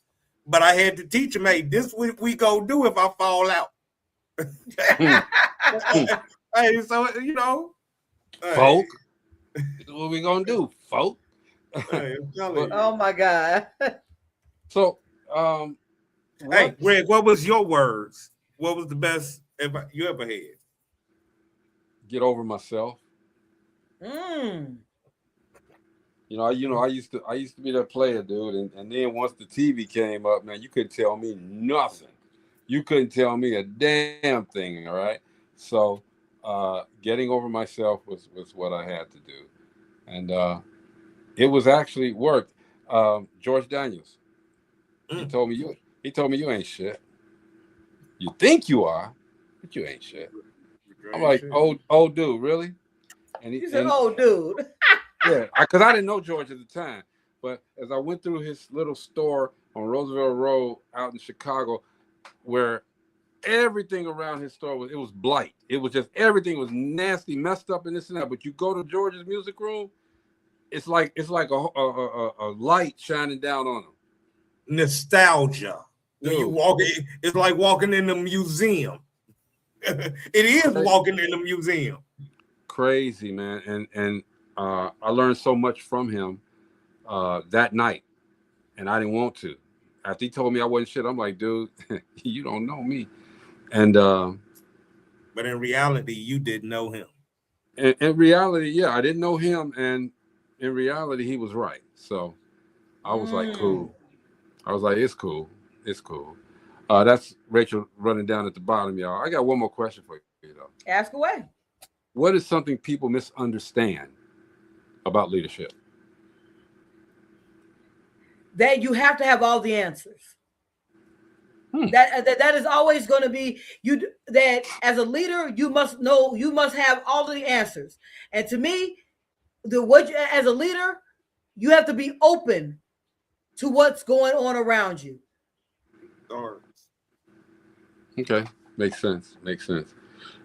But I had to teach him, hey, this what we go do if I fall out. Hey, so, you know. Folk. This is what we going to do, folk. Hey, oh, my God. So, hey, Greg, what was your words? What was the best you ever had? Get over myself. I used to be that player, dude, and then once the TV came up, man, you couldn't tell me nothing. You couldn't tell me a damn thing, all right? So, getting over myself was what I had to do, and it was actually worked. George Daniels, he told me you ain't shit. You think you are, but you ain't shit. I'm like, old dude, really? And He's an old dude. Yeah, because I didn't know George at the time. But as I went through his little store on Roosevelt Road out in Chicago, where everything around his store was blight. It was just everything was nasty, messed up, and this and that. But you go to George's music room, it's like a light shining down on him. Nostalgia. When you walk in, it's like walking in a museum. It is walking in a museum. Crazy, man. And I learned so much from him that night, and I didn't want to. After he told me I wasn't shit, I'm like, dude, you don't know me. And but in reality, you didn't know him. In reality, yeah, I didn't know him, and in reality, he was right. So I was like, cool. I was like, it's cool. It's cool. That's Rachel running down at the bottom, y'all. I got one more question for you, though. Ask away. What is something people misunderstand about leadership? That you have to have all the answers. That is always going to be you. That as a leader, you must know. You must have all of the answers. And to me, as a leader, you have to be open to what's going on around you. Okay, makes sense.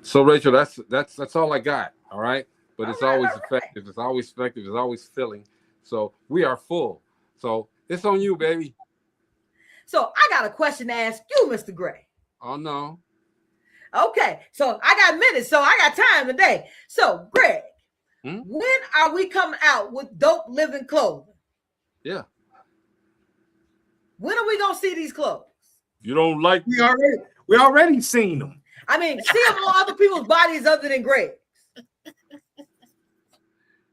So, Rachel, that's all I got. All right, but it's always effective. It's always effective. It's always filling. So we are full. So it's on you, baby. So I got a question to ask you, Mr. Gray. Oh no. Okay, so I got minutes, so I got time today. So, Greg, when are we coming out with Dope Living clothing? Yeah. When are we gonna see these clothes? You don't like? We already seen them. I mean, see them on other people's bodies other than Greg's.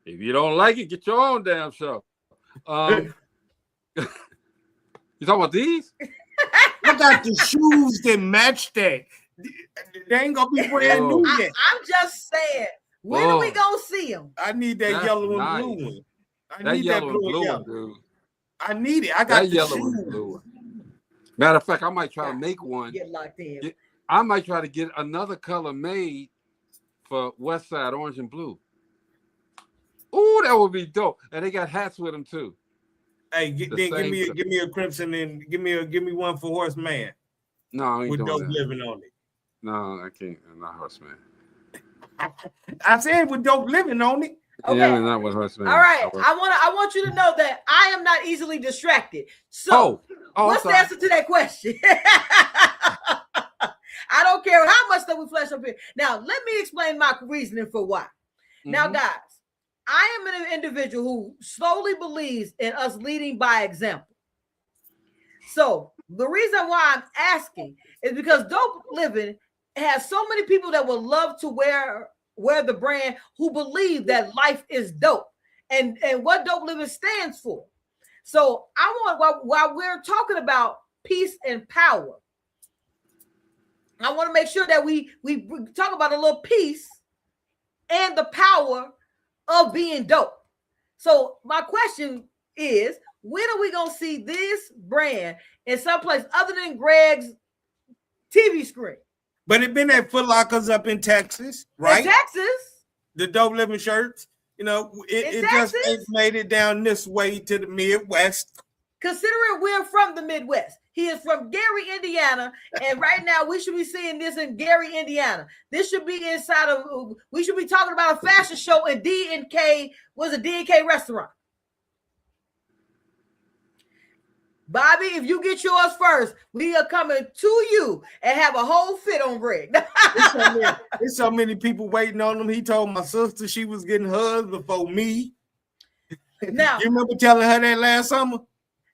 If you don't like it, get your own damn show. You talking about these? I got the shoes that match that. They ain't gonna be brand new yet. I'm just saying, when are we gonna see them? I need that yellow and blue one. I need that blue one, dude. I need it. I got that yellow and blue one. Matter of fact, I might try to make one. Get locked in. I might try to get another color made for West Side, orange and blue. Ooh, that would be dope. And they got hats with them too. Hey, give me a crimson and give me one for Horseman. No, I ain't with doing Dope that. Living on it. No, I can't. I'm not Horseman. I said with Dope Living on it. Okay. Yeah, not with Horseman. All right. I want you to know that I am not easily distracted. So what's the answer to that question? I don't care how much that we flesh up here. Now, let me explain my reasoning for why. Now, guys, I am an individual who slowly believes in us leading by example. So the reason why I'm asking is because Dope Living has so many people that would love to wear the brand who believe that life is dope and what Dope Living stands for. So I want, while we're talking about peace and power, I want to make sure that we talk about a little peace and the power of being dope. So my question is, when are we gonna see this brand in someplace other than Greg's TV screen? But it been at Foot Lockers up in Texas, right? In Texas, the Dope Living shirts. You know, it just ain't made it down this way to the Midwest. Considering we're from the Midwest, he is from Gary, Indiana, and right now we should be seeing this in Gary, Indiana. This should be inside of. We should be talking about a fashion show in D&K. Was a D&K restaurant. Bobby, if you get yours first, we are coming to you and have a whole fit on Greg. There's so many people waiting on him. He told my sister she was getting hers before me. Now, you remember telling her that last summer?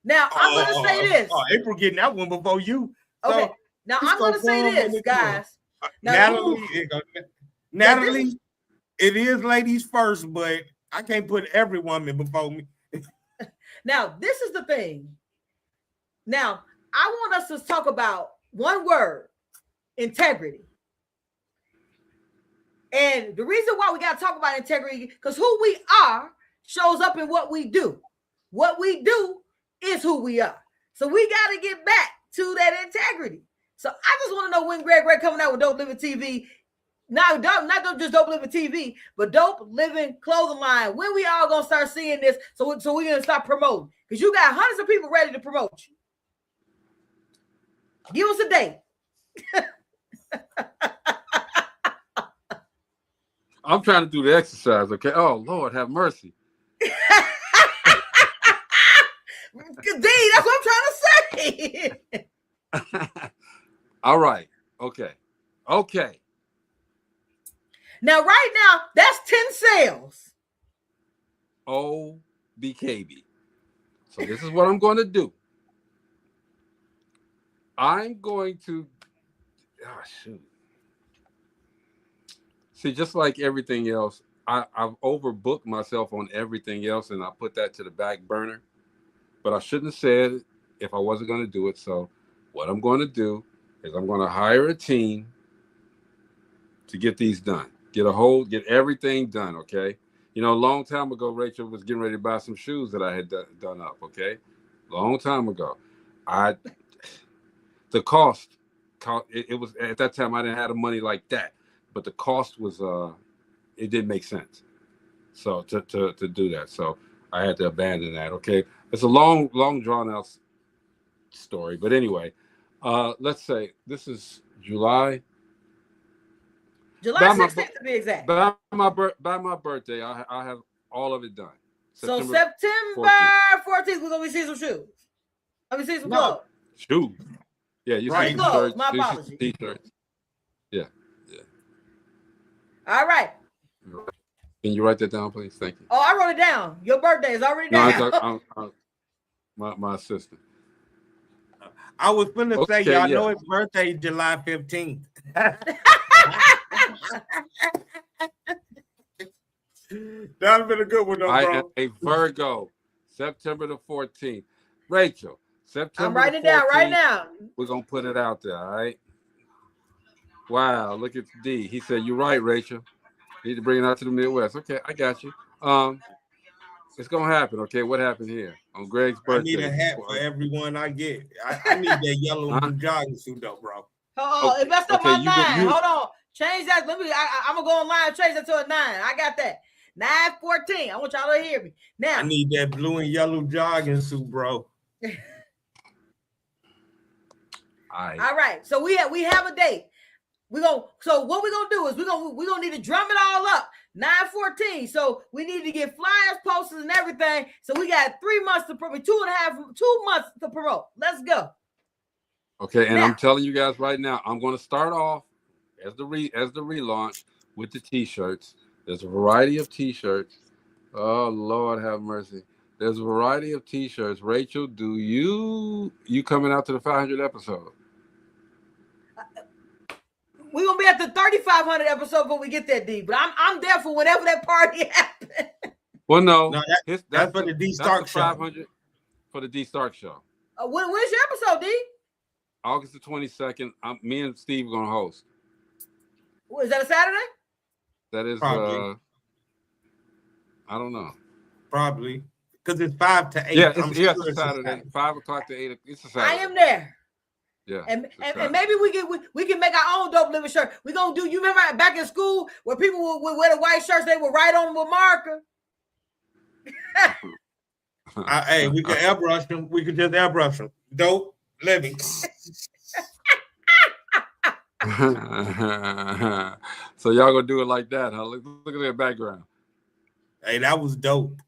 Now, I'm going to say this. April getting that one before you. Okay. So, now, I'm going to say this, guys. Natalie, it is ladies first, but I can't put every woman before me. Now, this is the thing. Now, I want us to talk about one word, integrity. And the reason why we got to talk about integrity, because who we are shows up in what we do. What we do is who we are. So we got to get back to that integrity. So I just want to know when Greg coming out with Dope Living TV. Not just Dope Living TV, but Dope Living clothing line. When we all going to start seeing this so we're going to start promoting. Because you got hundreds of people ready to promote you. Give us a date. I'm trying to do the exercise, okay? Oh, Lord, have mercy. D, that's what I'm trying to say. All right. Okay. Now, right now, that's 10 sales. Oh, BKB. So this is what I'm going to do. I'm going to, shoot. See, just like everything else, I've overbooked myself on everything else, and I put that to the back burner. But I shouldn't have said it if I wasn't going to do it. So what I'm going to do is I'm going to hire a team to get these done. Get everything done, okay? You know, a long time ago, Rachel was getting ready to buy some shoes that I had done up, okay? Long time ago. The cost, it was, at that time, I didn't have the money like that. But the cost was, it didn't make sense. So to do that. So I had to abandon that, okay? It's a long drawn out story. But anyway, let's say this is July. July 16th to be exact. By my birthday, I have all of it done. So September 14th, we're going to be seeing some shoes. Let me see some clothes. Shoes. Yeah, you see some shirts. My apologies. T-shirts. Yeah. All right. Can you write that down, please? Thank you. Oh, I wrote it down. Your birthday is already down. No, I'm my assistant. I was gonna say, y'all know his birthday is July 15th. That'd been a good one, though, bro. I am a Virgo. September the 14th. Rachel, September. I'm writing it down right now. We're gonna put it out there, all right? Wow, look at D. He said, "You're right, Rachel. You need to bring it out to the Midwest." Okay, I got you. It's gonna happen. Okay, what happened here on Greg's birthday? I need a hat for everyone I get. I need that yellow jogging suit, though, bro. Oh, it messed up my 9. Hold on, change that. Let me. I'm gonna go online and change that to a 9. I got that. 9:14. I want y'all to hear me now. I need that blue and yellow jogging suit, bro. All right. So we have a date. So what we're gonna do is we're gonna need to drum it all up. 9:14. So we need to get flyers, posters, and everything. So we got 3 months to promote, 2 months to promote. Let's go. Okay, and now, I'm telling you guys right now, I'm going to start off as the relaunch with the t-shirts. There's a variety of t-shirts. Oh Lord, have mercy. There's a variety of t-shirts. Rachel, do you coming out to the 500 episode? We're gonna be at the 3,500 episode when we get that, D. But I'm there for whenever that party happens. Well, no, that's for the D Stark show. 500 for the D Stark show. When's your episode, D? August the 22nd. Me and Steve are gonna host. Is that a Saturday? That is, probably. I don't know. Probably. Because it's 5 to 8. Yeah, I'm it's, sure it's a Saturday, 5 o'clock to 8. It's a Saturday. I am there. Yeah, and maybe we can make our own dope living shirt. We're gonna do. You remember back in school where people would wear the white shirts, they would write on them with marker. Hey, we can airbrush them. We can just airbrush them. Dope living. So y'all gonna do it like that, huh? Look at their background. Hey, that was dope.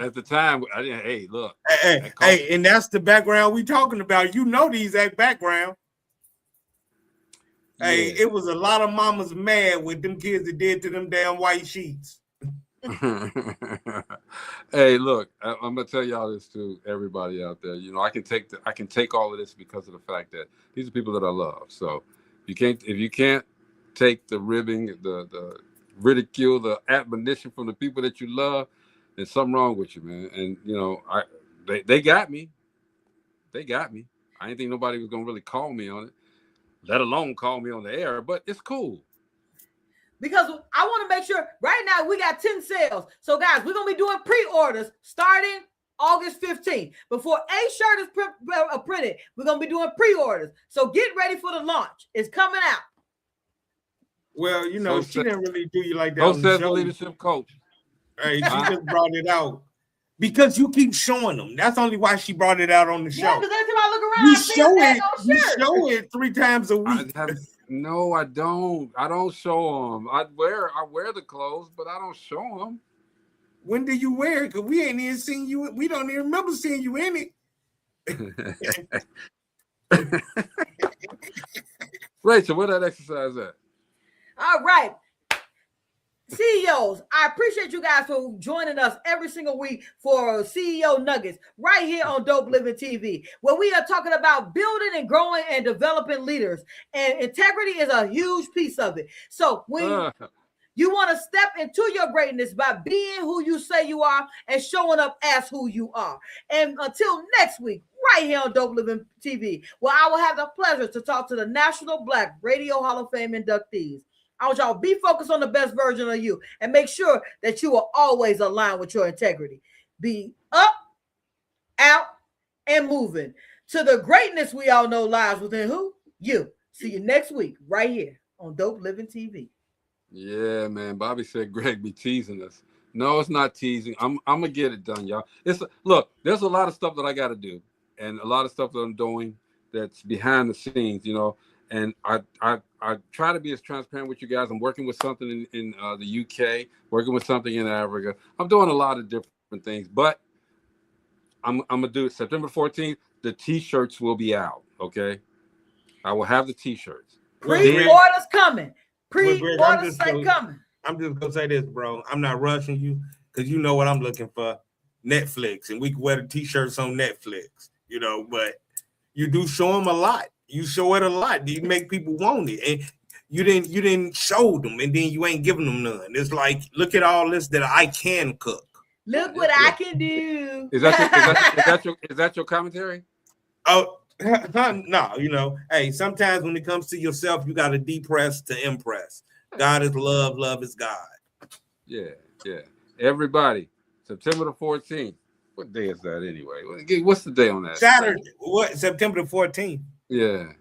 At the time, I didn't. Hey, look. Hey, and that's the background we talking about. You know the exact background. Yeah. Hey, it was a lot of mamas mad with them kids that did to them damn white sheets. Hey, look, I'm gonna tell y'all this to everybody out there. You know, I can take all of this because of the fact that these are people that I love. So if you can't take the ribbing, the ridicule, the admonition from the people that you love, there's something wrong with you, man. And you know, they got me. They got me. I didn't think nobody was gonna really call me on it, let alone call me on the air. But it's cool. Because I want to make sure right now we got 10 sales. So guys, we're going to be doing pre-orders starting August 15th. Before a shirt is printed, we're going to be doing pre-orders. So get ready for the launch. It's coming out. Well, you know, she didn't really do you like that. Don't say the leadership coach. Hey, she just brought it out. Because you keep showing them. That's only why she brought it out on the show. Yeah, because every time I look around, you show it 3 times a week. No, I don't. I don't show them. I wear the clothes, but I don't show them. When do you wear it? Because we ain't even seen you. We don't even remember seeing you in it. Rachel, where that exercise at? All right. CEOs, I appreciate you guys for joining us every single week for CEO Nuggets right here on Dope Living TV, where we are talking about building and growing and developing leaders. And integrity is a huge piece of it. So when you want to step into your greatness by being who you say you are and showing up as who you are. And until next week, right here on Dope Living TV, where I will have the pleasure to talk to the National Black Radio Hall of Fame inductees. I want y'all to be focused on the best version of you and make sure that you are always aligned with your integrity. Be up, out, and moving to the greatness we all know lies within who? You. See you next week right here on Dope Living TV. Yeah, man. Bobby said Greg be teasing us. No, it's not teasing. I'm gonna get it done, y'all. Look, there's a lot of stuff that I got to do, and a lot of stuff that I'm doing that's behind the scenes, you know. And I try to be as transparent with you guys. I'm working with something in the UK, working with something in Africa. I'm doing a lot of different things, but I'm gonna do it September 14th. The T-shirts will be out. Okay, I will have the T-shirts. Pre-orders coming. Pre-orders coming. I'm just gonna say this, bro. I'm not rushing you because you know what I'm looking for. Netflix, and we can wear the T-shirts on Netflix, you know. But you do show them a lot. You show it a lot. You make people want it, and you didn't show them, and then you ain't giving them none. It's like, look at all this that I can cook. Look what I can do. Is that your commentary? Oh no, you know. Hey, sometimes when it comes to yourself, you got to depress to impress. God is love. Love is God. Yeah. Everybody, September the 14th. What day is that anyway? What's the day on that? Saturday. What? September the 14th. Yeah.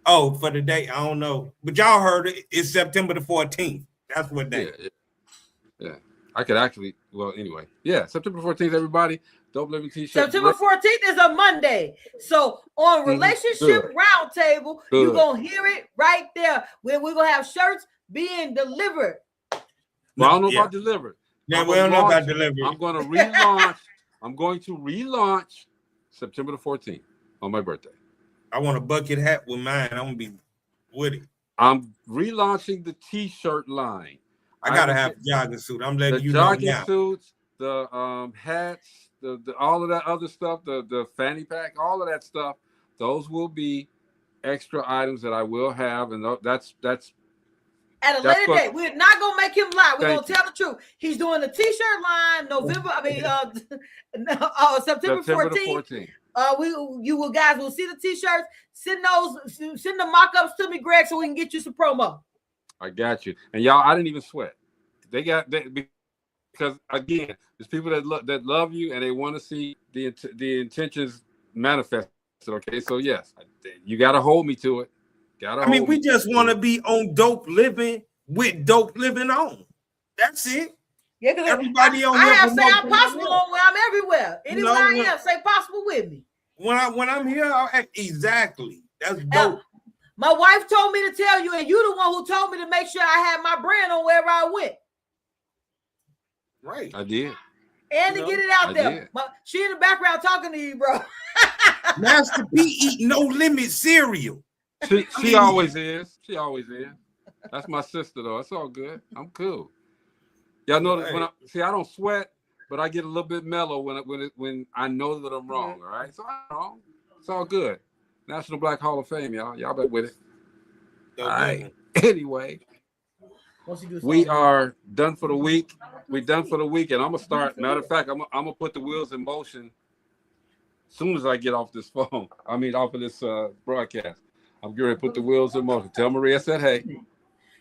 Oh, for the day, I don't know. But y'all heard it. It's September the 14th. That's what day. Yeah. I could actually, well, anyway. Yeah, September 14th, everybody. Dope Living T-shirt. September 14th is a Monday. So on Relationship Roundtable, you're going to hear it right there. Where we're going to have shirts being delivered. Well, I don't know about delivered. Yeah, we don't know about delivered. I'm going to relaunch. I'm going to relaunch September the 14th on my birthday. I want a bucket hat with mine. I'm gonna be with it. I'm relaunching the T-shirt line. I gotta have a jogging suit. I'm letting you know now. The jogging suits, the hats, the all of that other stuff, the fanny pack, all of that stuff. Those will be extra items that I will have, and that's at a later date. We're not gonna make him lie. We're gonna tell the truth. He's doing the T-shirt line September 14th. You guys will see the T-shirts. Send the mock-ups to me, Greg, so we can get you some promo. I got you. And y'all, I didn't even sweat. because again, there's people that love you and they want to see the intentions manifested. Okay, so yes, you got to hold me to it. I mean, we just want to be on Dope Living with Dope Living on. That's it. Yeah, because everybody on I have Say I'm Possible on where I'm everywhere. Anywhere I am, Say Possible with me. When I'm here, exactly. That's dope. My wife told me to tell you, and you the one who told me to make sure I had my brand on wherever I went. Right. I did. And to get it out there. She in the background talking to you, bro. Master P eat No Limit cereal. She always is. She always is. That's my sister, though. It's all good. I'm cool. Y'all know that when I don't sweat, but I get a little bit mellow when I know that I'm wrong. All right, so I'm wrong. It's all good. National Black Hall of Fame, y'all. Y'all bet with it. All right. Anyway, we are done for the week. We're done for the week, and I'm gonna start. Matter of fact, I'm gonna put the wheels in motion as soon as I get off this phone. I mean, off of this broadcast. I'm going to put the wheels in motion. Tell Marie I said hey.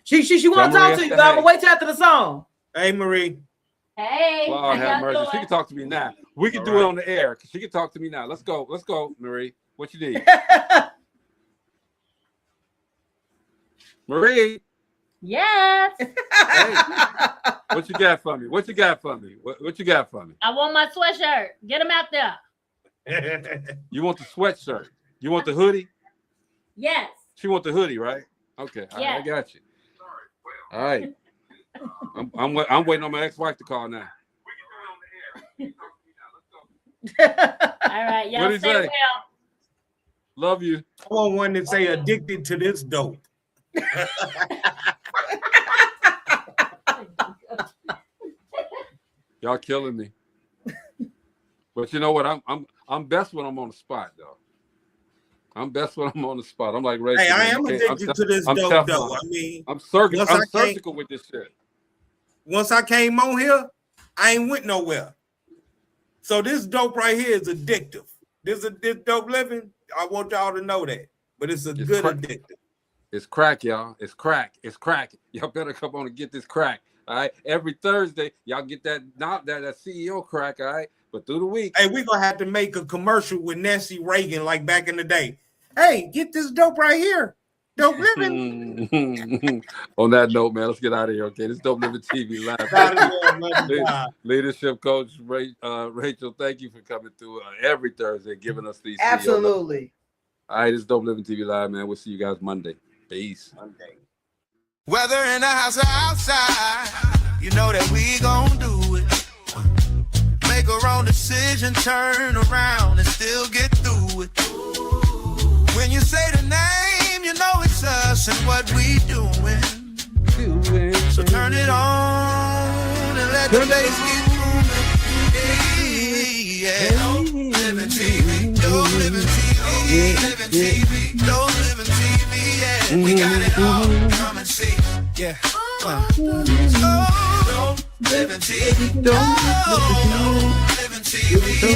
She want to talk to you, but I'm gonna wait till after the song. Hey, Marie. Hey. Well, have mercy. She can talk to me now. We can do it on the air. She can talk to me now. Let's go. Let's go, Marie. What you need? Marie. Yes. Hey. What you got for me? What you got for me? What you got for me? I want my sweatshirt. Get him out there. You want the sweatshirt? You want the hoodie? Yes. She want the hoodie, right? Okay. Yeah. I got you. All right. I'm waiting on my ex-wife to call now. All right. Y'all What do you stay say? well. Love you. I want one that say addicted to this dope. Y'all killing me. But you know what? I'm best when I'm on the spot, though. I'm best when I'm on the spot. I'm like Rachel. Hey, I am addicted to this dope, though. I mean, I'm surgical with this shit. Once I came on here, I ain't went nowhere. So this dope right here is addictive. This Dope Living. I want y'all to know that. But it's good addictive. It's crack, y'all. It's crack. It's crack. Y'all better come on and get this crack. All right. Every Thursday, y'all get that CEO crack. All right. But through the week, hey, we're gonna have to make a commercial with Nancy Reagan like back in the day. Hey, get this dope right here. Dope Living. On that note, man, let's get out of here. Okay, this Dope Living TV live. Leadership coach Rachel, thank you for coming through every Thursday, giving us these. Absolutely. All right, it's Dope Living TV live, man. We'll see you guys Monday. Peace. Monday. Whether in the house or outside, you know that we gon' do it. Make a wrong decision, turn around and still get through it. When you say the name, you know it's us and what we doing. So turn it on and let the bass get moving. Yeah, Dope Living TV, Dope Living TV, Living TV, Dope Living TV. Yeah, we got it all. Come and see. Yeah. Dope Living TV, Dope Living TV.